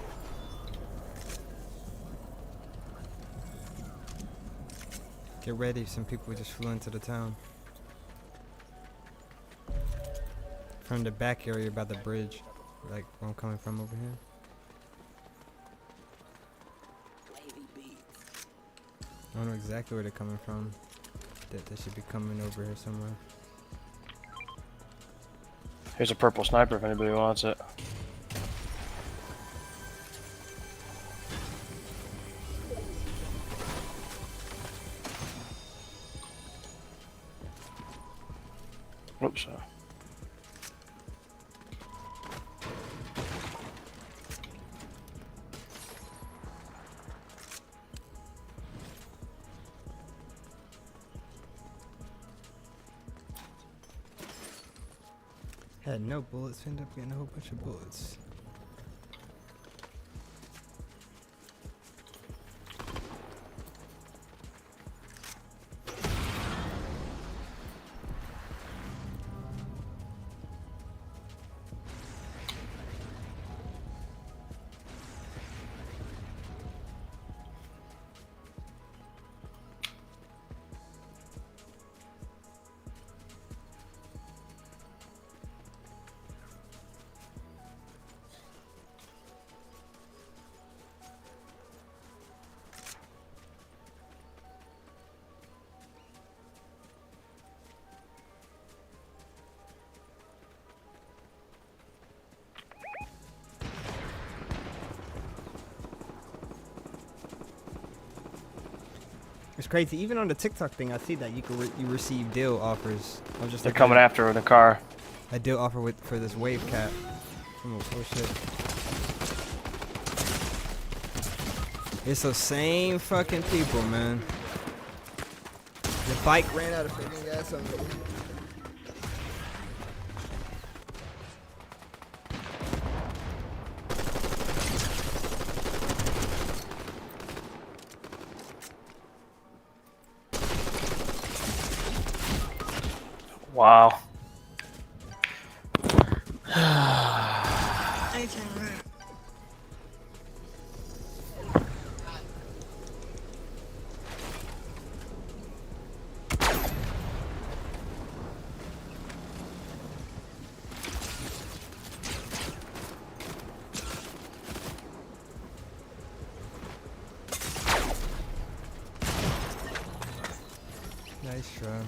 Get ready, some people just flew into the town. From the back area by the bridge, like where I'm coming from over here. Wavvy Beatz. I don't know exactly where they're coming from. They should be coming over here somewhere. Here's a purple sniper if anybody wants it. Oops. Had no bullets, ended up getting a whole bunch of bullets. It's crazy. Even on the TikTok thing, I see that you can you receive deal offers. I'm just They're coming after her in the car. A deal offer for this wave cap. Oh shit! It's the same fucking people, man. The bike ran out of freaking gas on me. Wow. Nice try.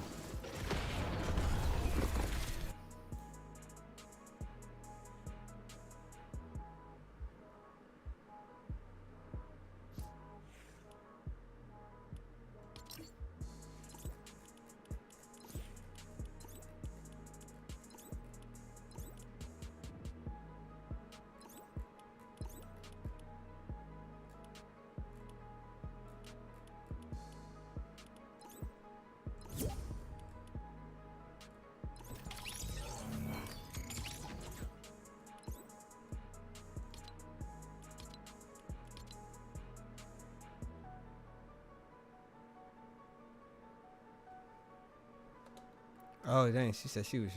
Oh dang, she said she was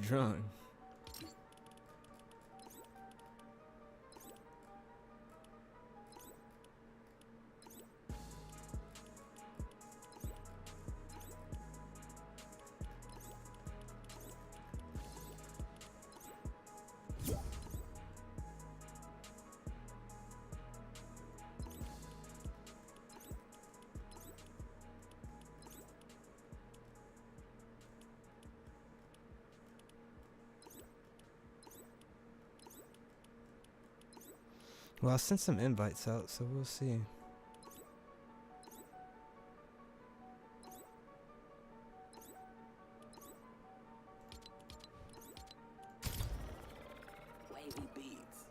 drunk. Well, I sent some invites out, so we'll see. Wavvy Beatz.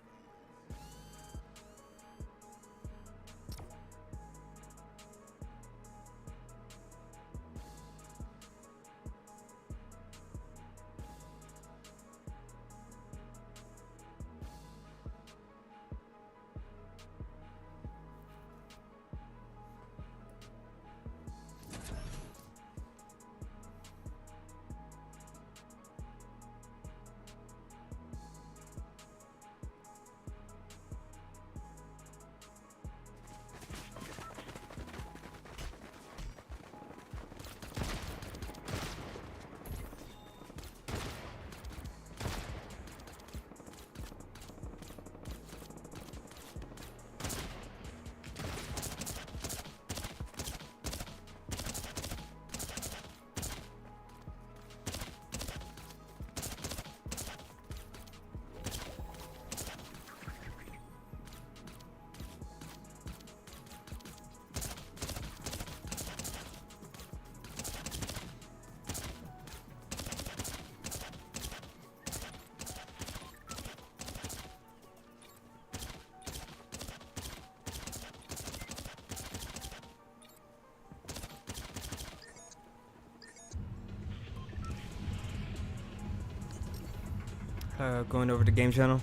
Going over to game channel.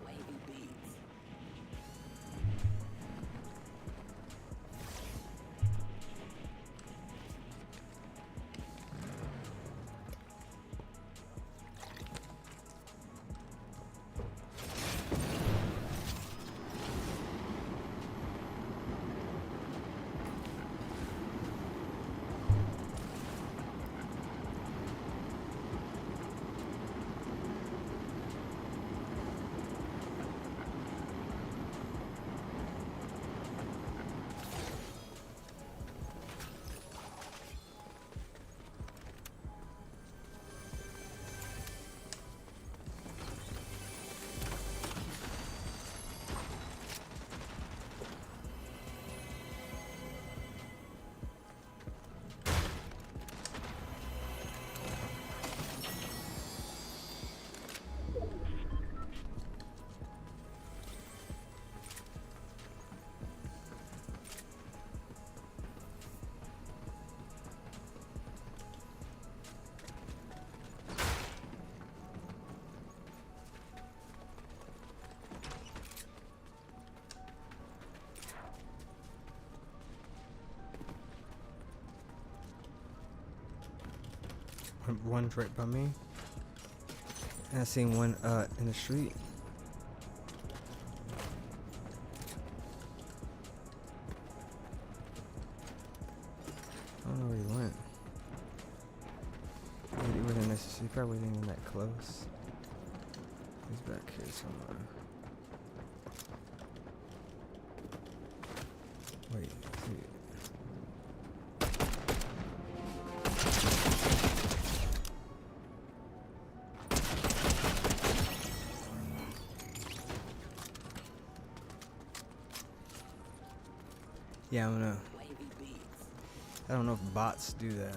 Wavvy Beatz. One's right by me. And I seen one in the street. I don't know where he went. He wasn't necessarily, he probably wasn't even that close. He's back here somewhere. Wait, yeah, I'm gonna. Wavvy I don't know if bots do that.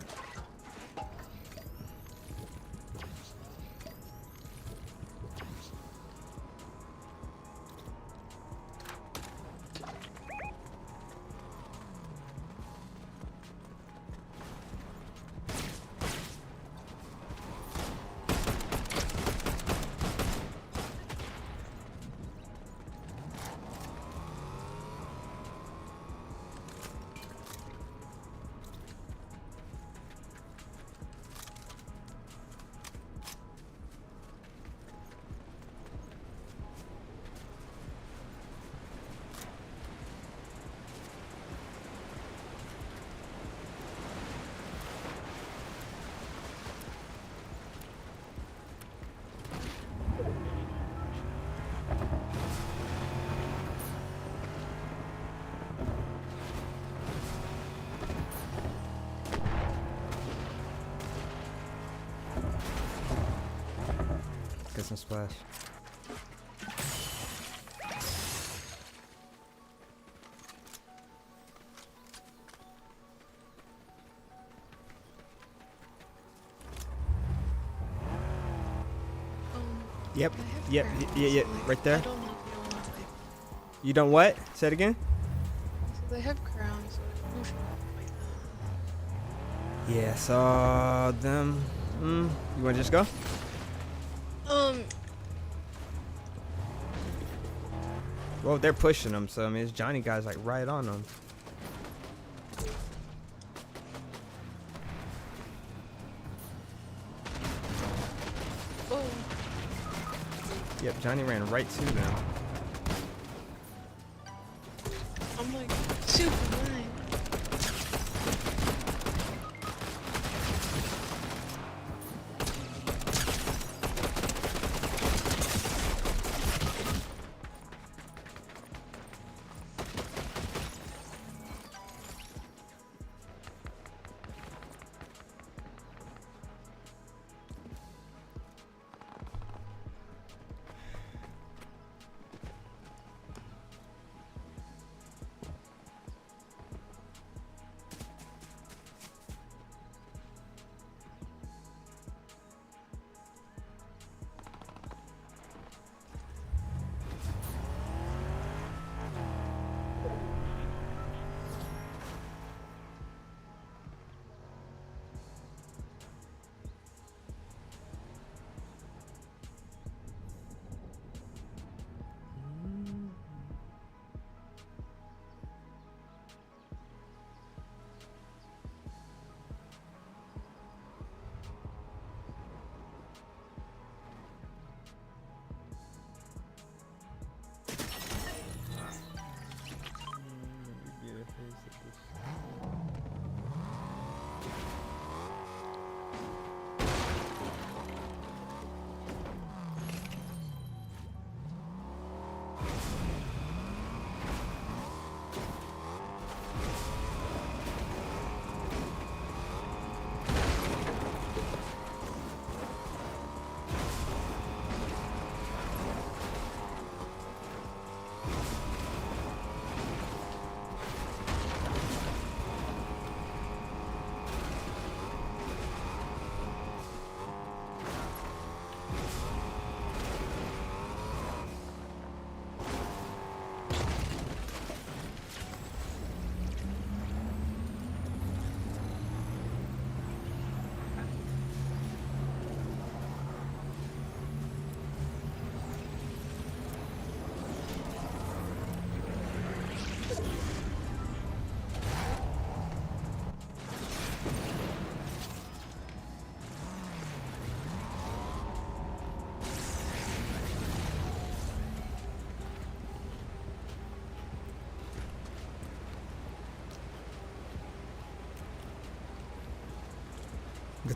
Get some splash. Yep. Yep. Yeah. Right there. You don't what? Say it again. They have crowns. So Yeah. Saw them. You want to just go? Well, they're pushing them, so I mean, this Johnny guy's like right on them. Oh. Yep, Johnny ran right to them. I'm like super blind.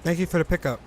Thank you for the pickup.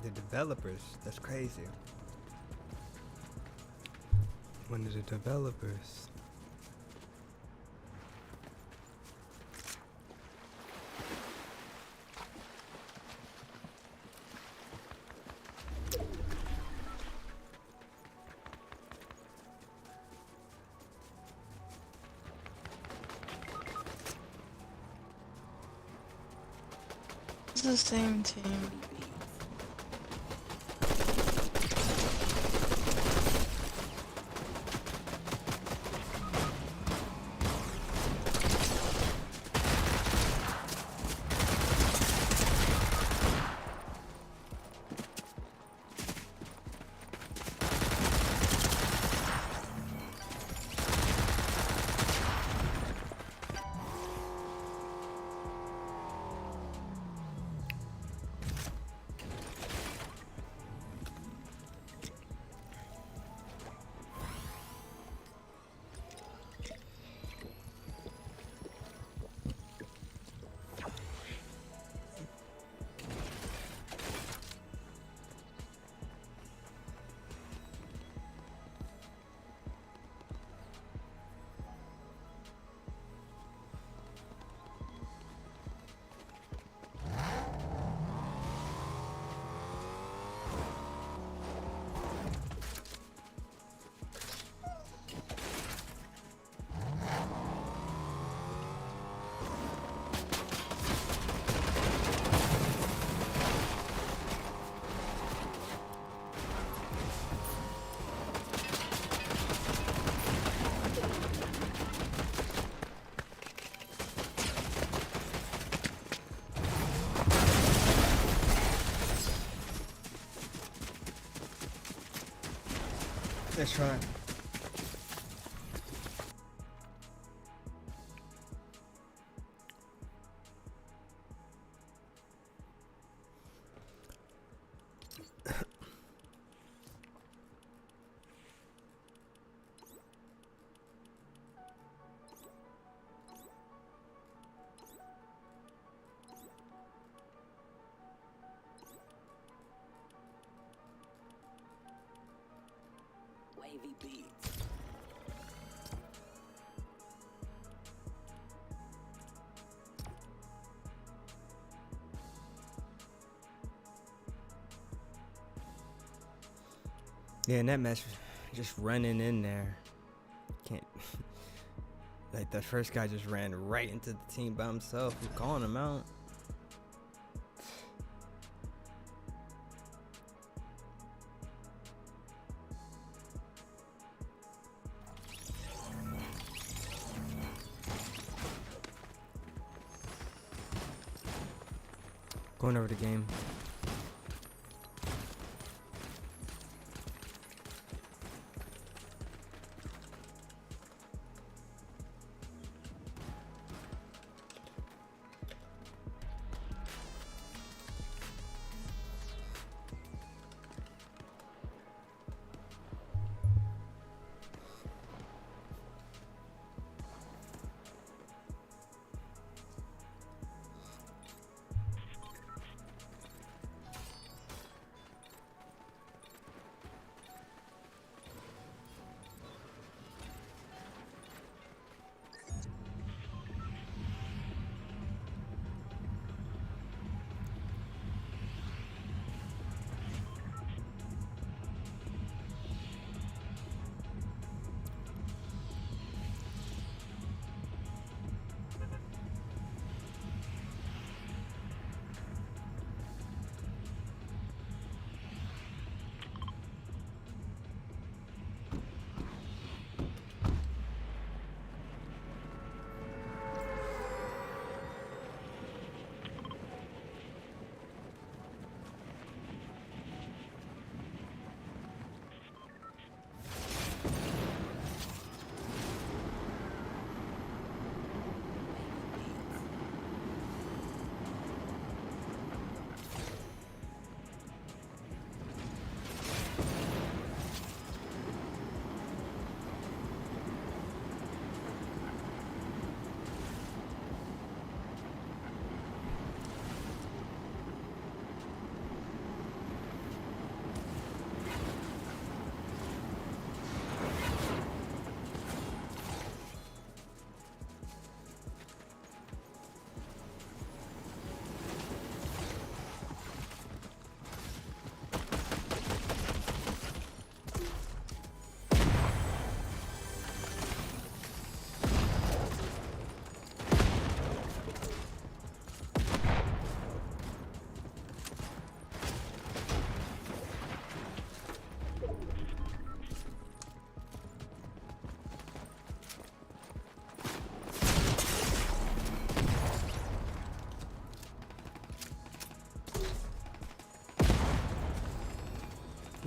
The developers. That's crazy. One of the developers. It's the same team. Let's try. Wavvy Beatz. Yeah, and that match was just running in there. Can't. Like, the first guy just ran right into the team by himself. We're calling him out. Going over the game.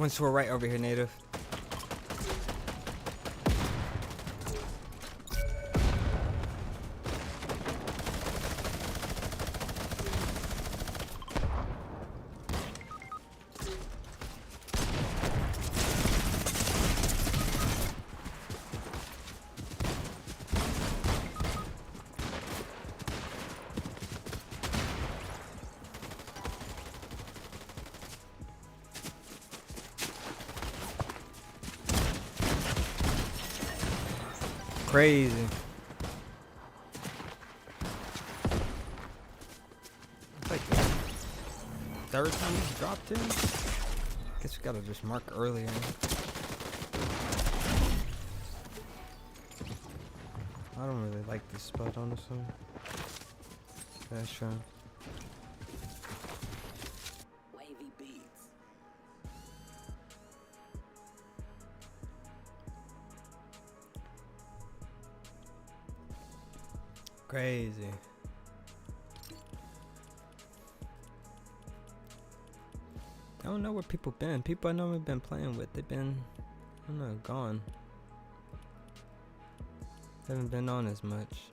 One sword right over here, native. Crazy. It's like the third time he's dropped in. Guess we gotta just mark earlier. I don't really like this spot, honestly. That's true. Wavvy Beatz. Crazy. I don't know where people been. People I know we've been playing with, they've been, I don't know, gone. They haven't been on as much.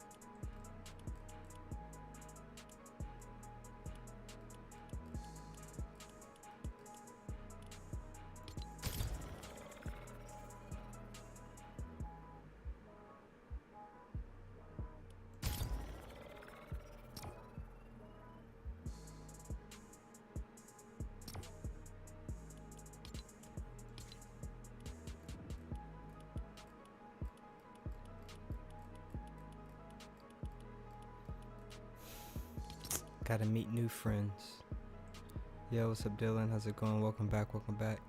Gotta meet new friends. Yo, what's up, Dylan? How's it going? Welcome back, welcome back.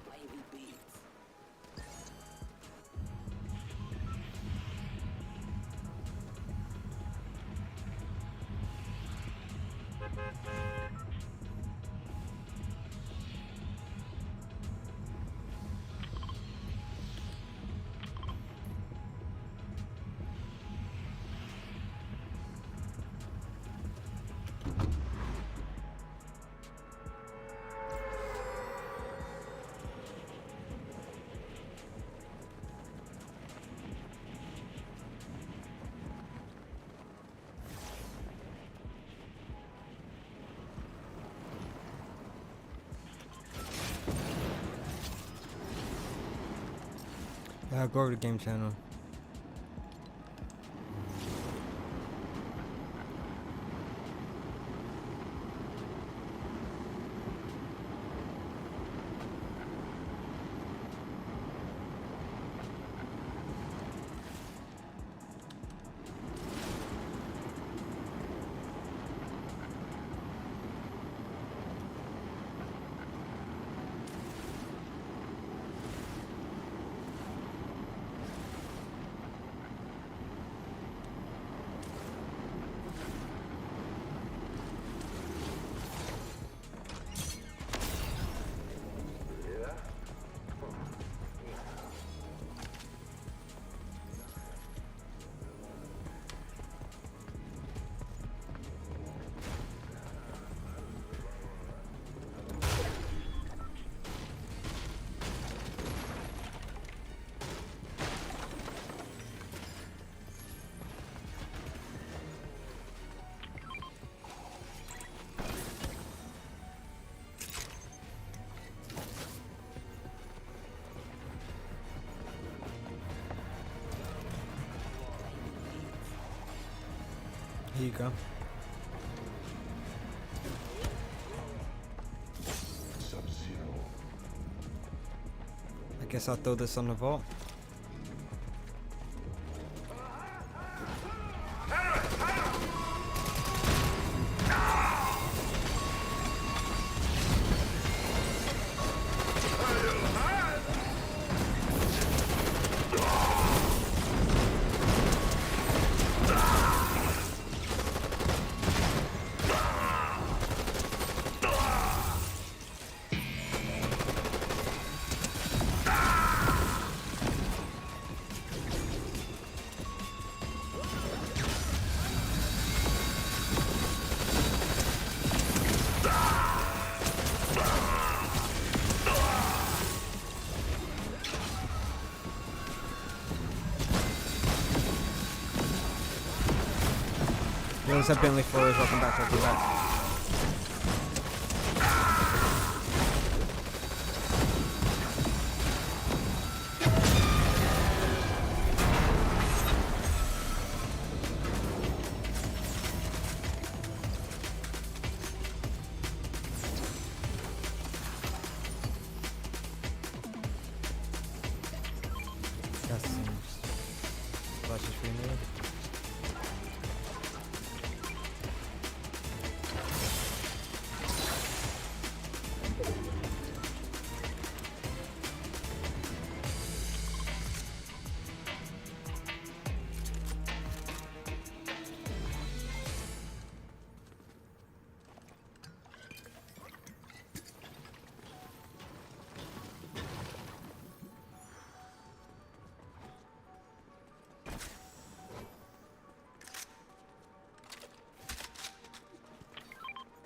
Wavvy Beatz. Yeah, go over to game channel. you go. I guess I'll throw this on the vault. Yo, what's up, Bentley Flores? Welcome back, welcome back. That's flash the screen there.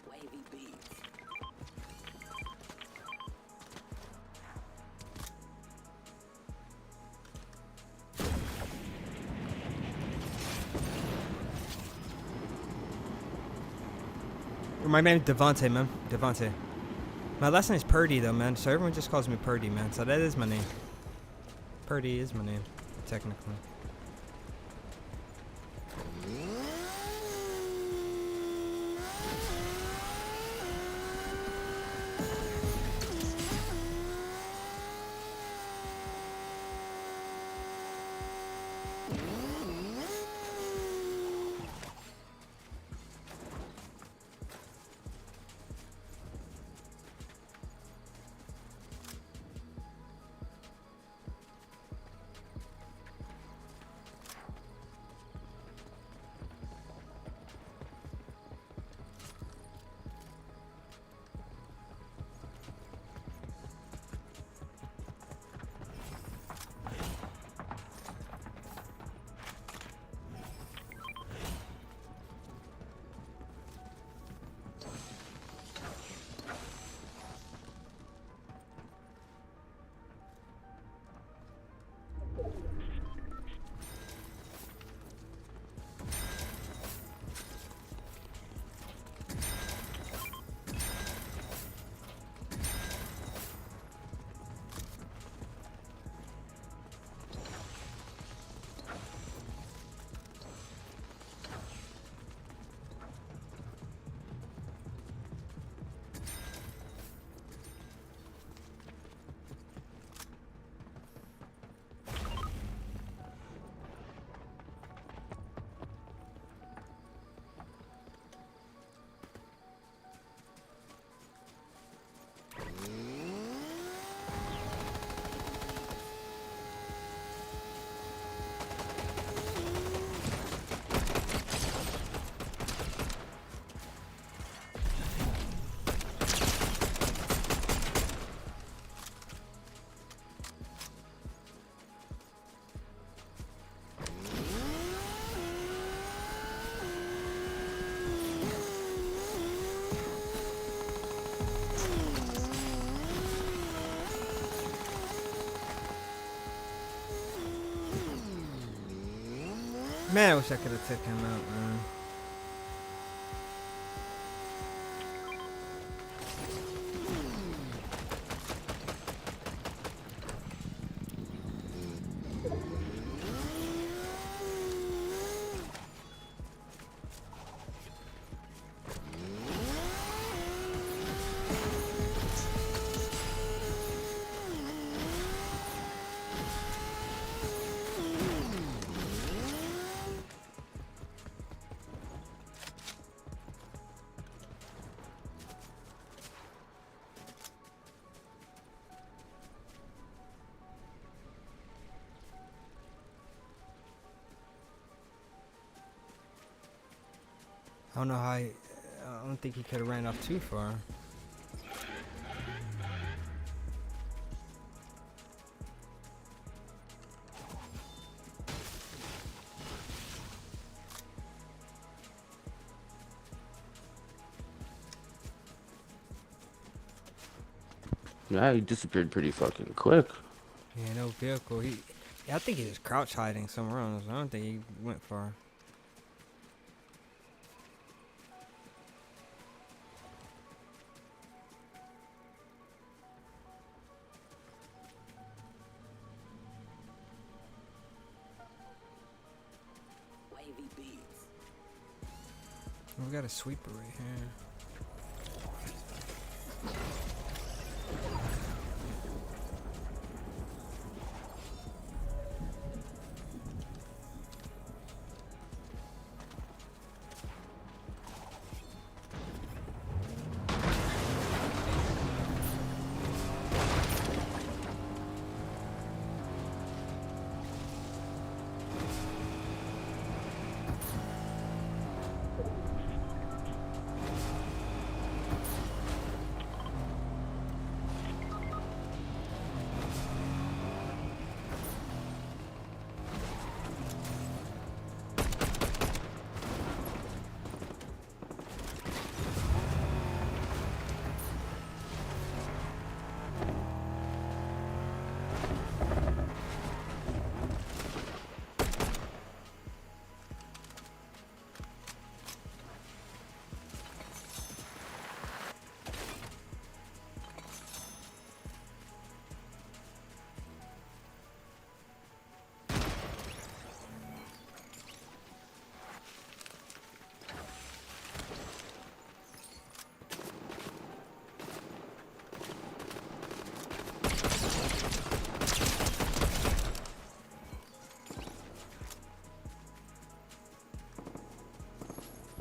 Wavvy Beatz. My name is Devontae, man. Devontae. My last name is Purdy, though, man. So everyone just calls me Purdy, man. So that is my name. Purdy is my name, technically. Man, I wish I could have took him out, man. I don't know how. I don't think he could have ran off too far. Yeah, he disappeared pretty fucking quick. Yeah, no vehicle. I think he was crouch hiding somewhere else. I don't think he went far. Wavvy Beatz. We got a sweeper right here.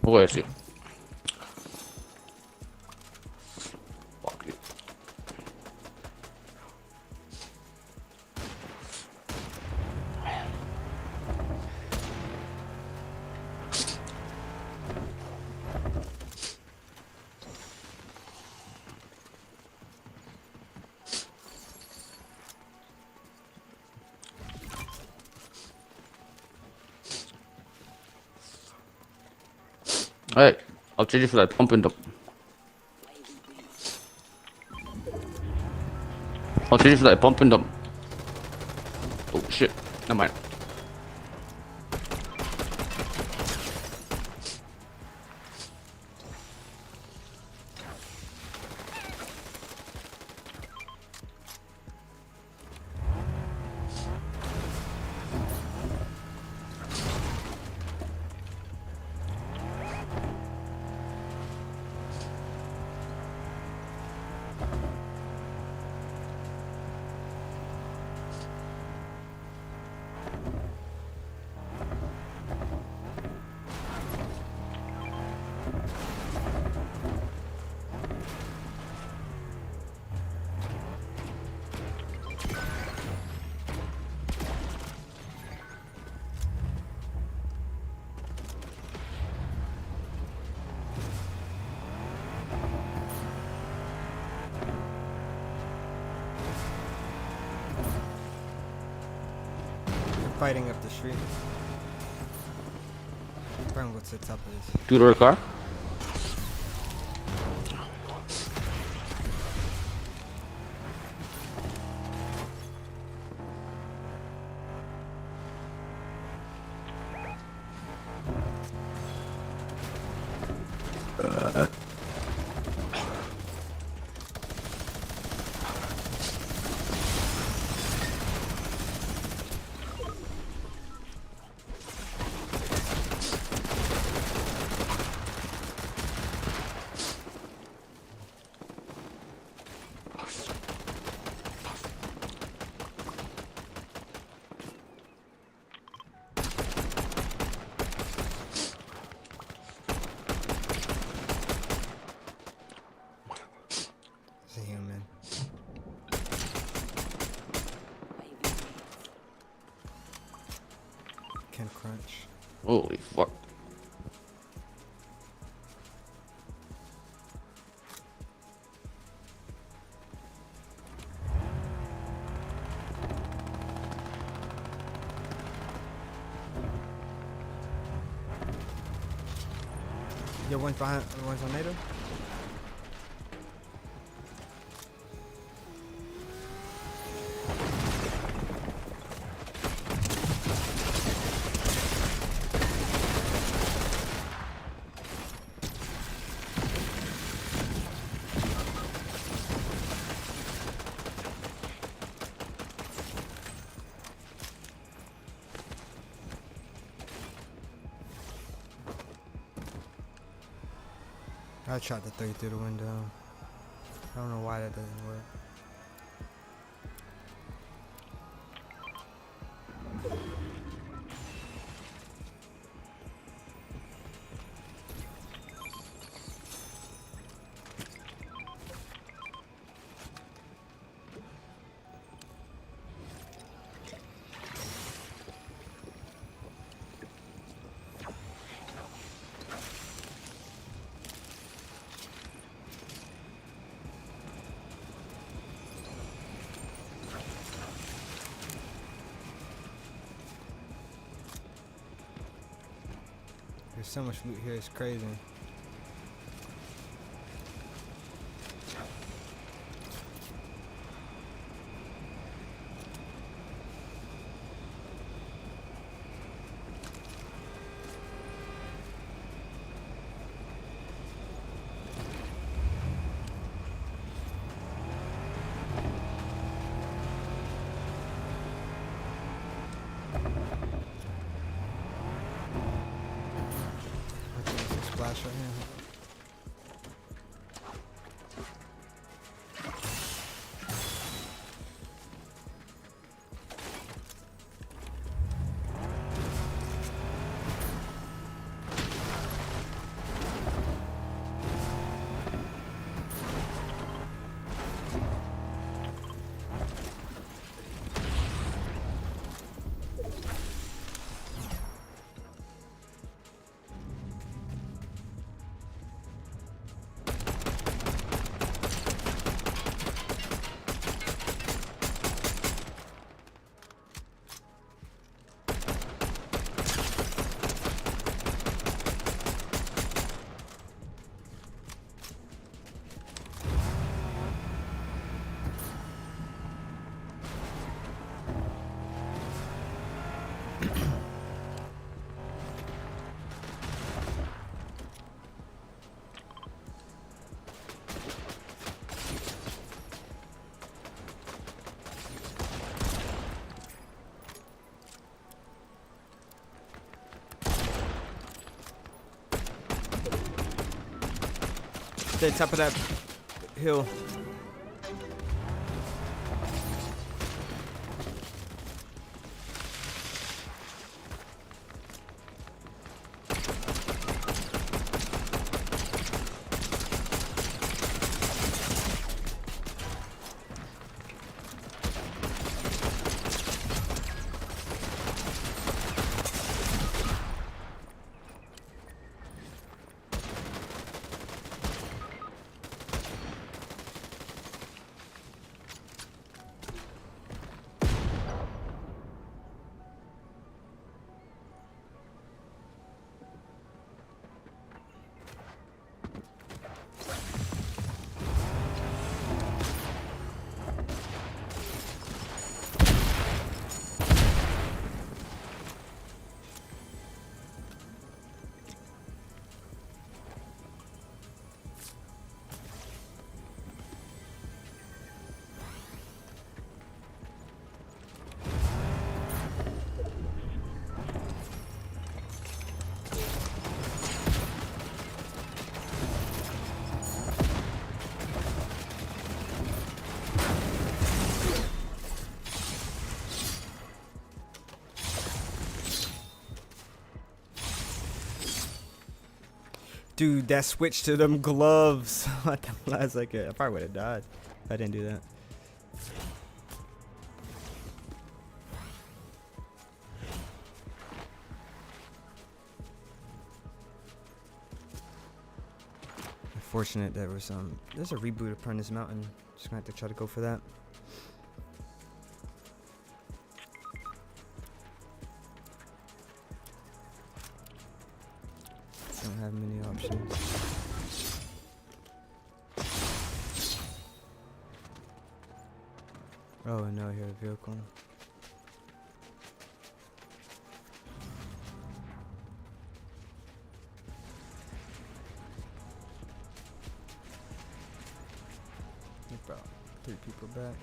Where is he? Fuck you. Hey, I'll trade you for that pump and dump. I'll trade you for that pump and dump. Oh shit, never mind. Fighting up the street. Probably go to the top of this. Two-door car? It's a human. Can crunch. Holy fuck. Yo, one's behind. One's on NATO. I tried to throw you through the window. I don't know why that doesn't work. There's so much loot here, it's crazy. Splash right here. Stay top of that hill. Dude, that switch to them gloves. What the last second? I probably would have died if I didn't do that. Unfortunate there was there's a reboot upon this mountain. Just gonna have to try to go for that. Don't have many options. Oh, no, here a vehicle. About 3 people back.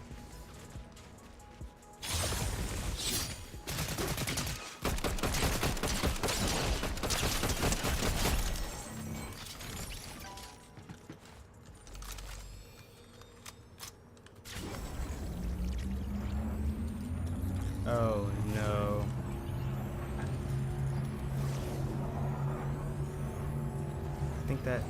Oh no. I think that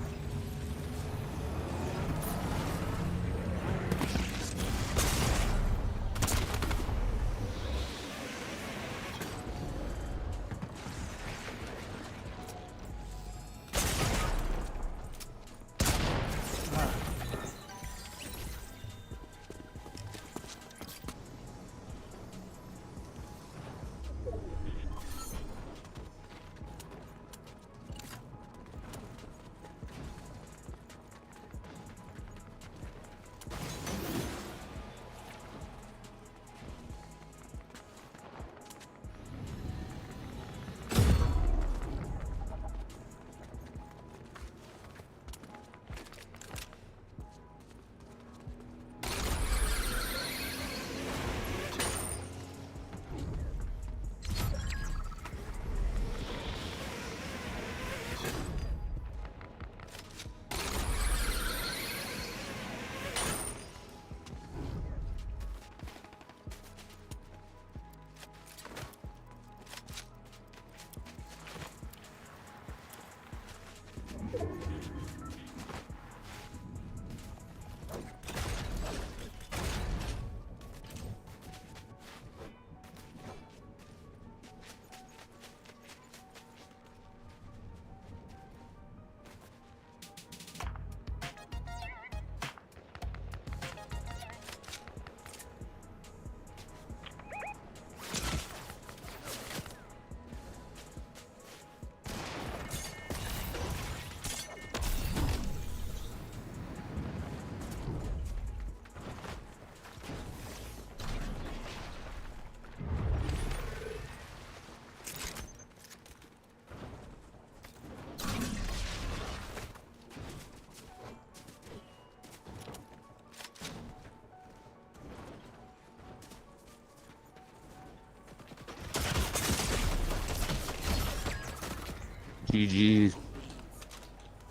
GG's.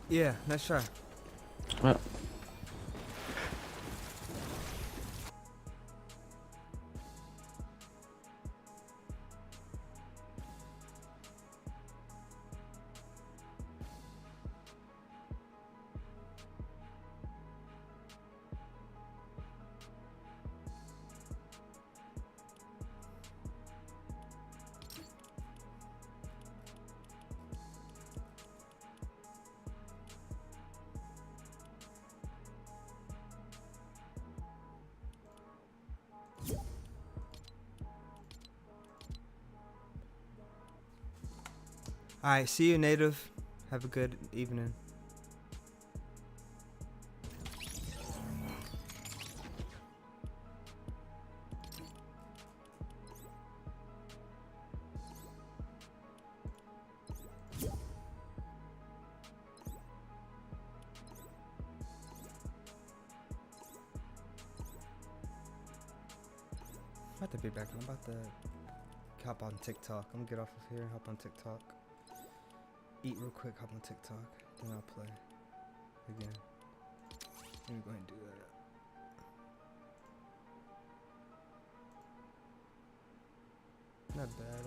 yeah, nice try. Well. Alright, see you, Native. Have a good evening. I'm about to be back. I'm about to hop on TikTok. I'm gonna get off of here and hop on TikTok. Eat real quick, hop on TikTok, then I'll play again. Let me go ahead and do that. Not bad.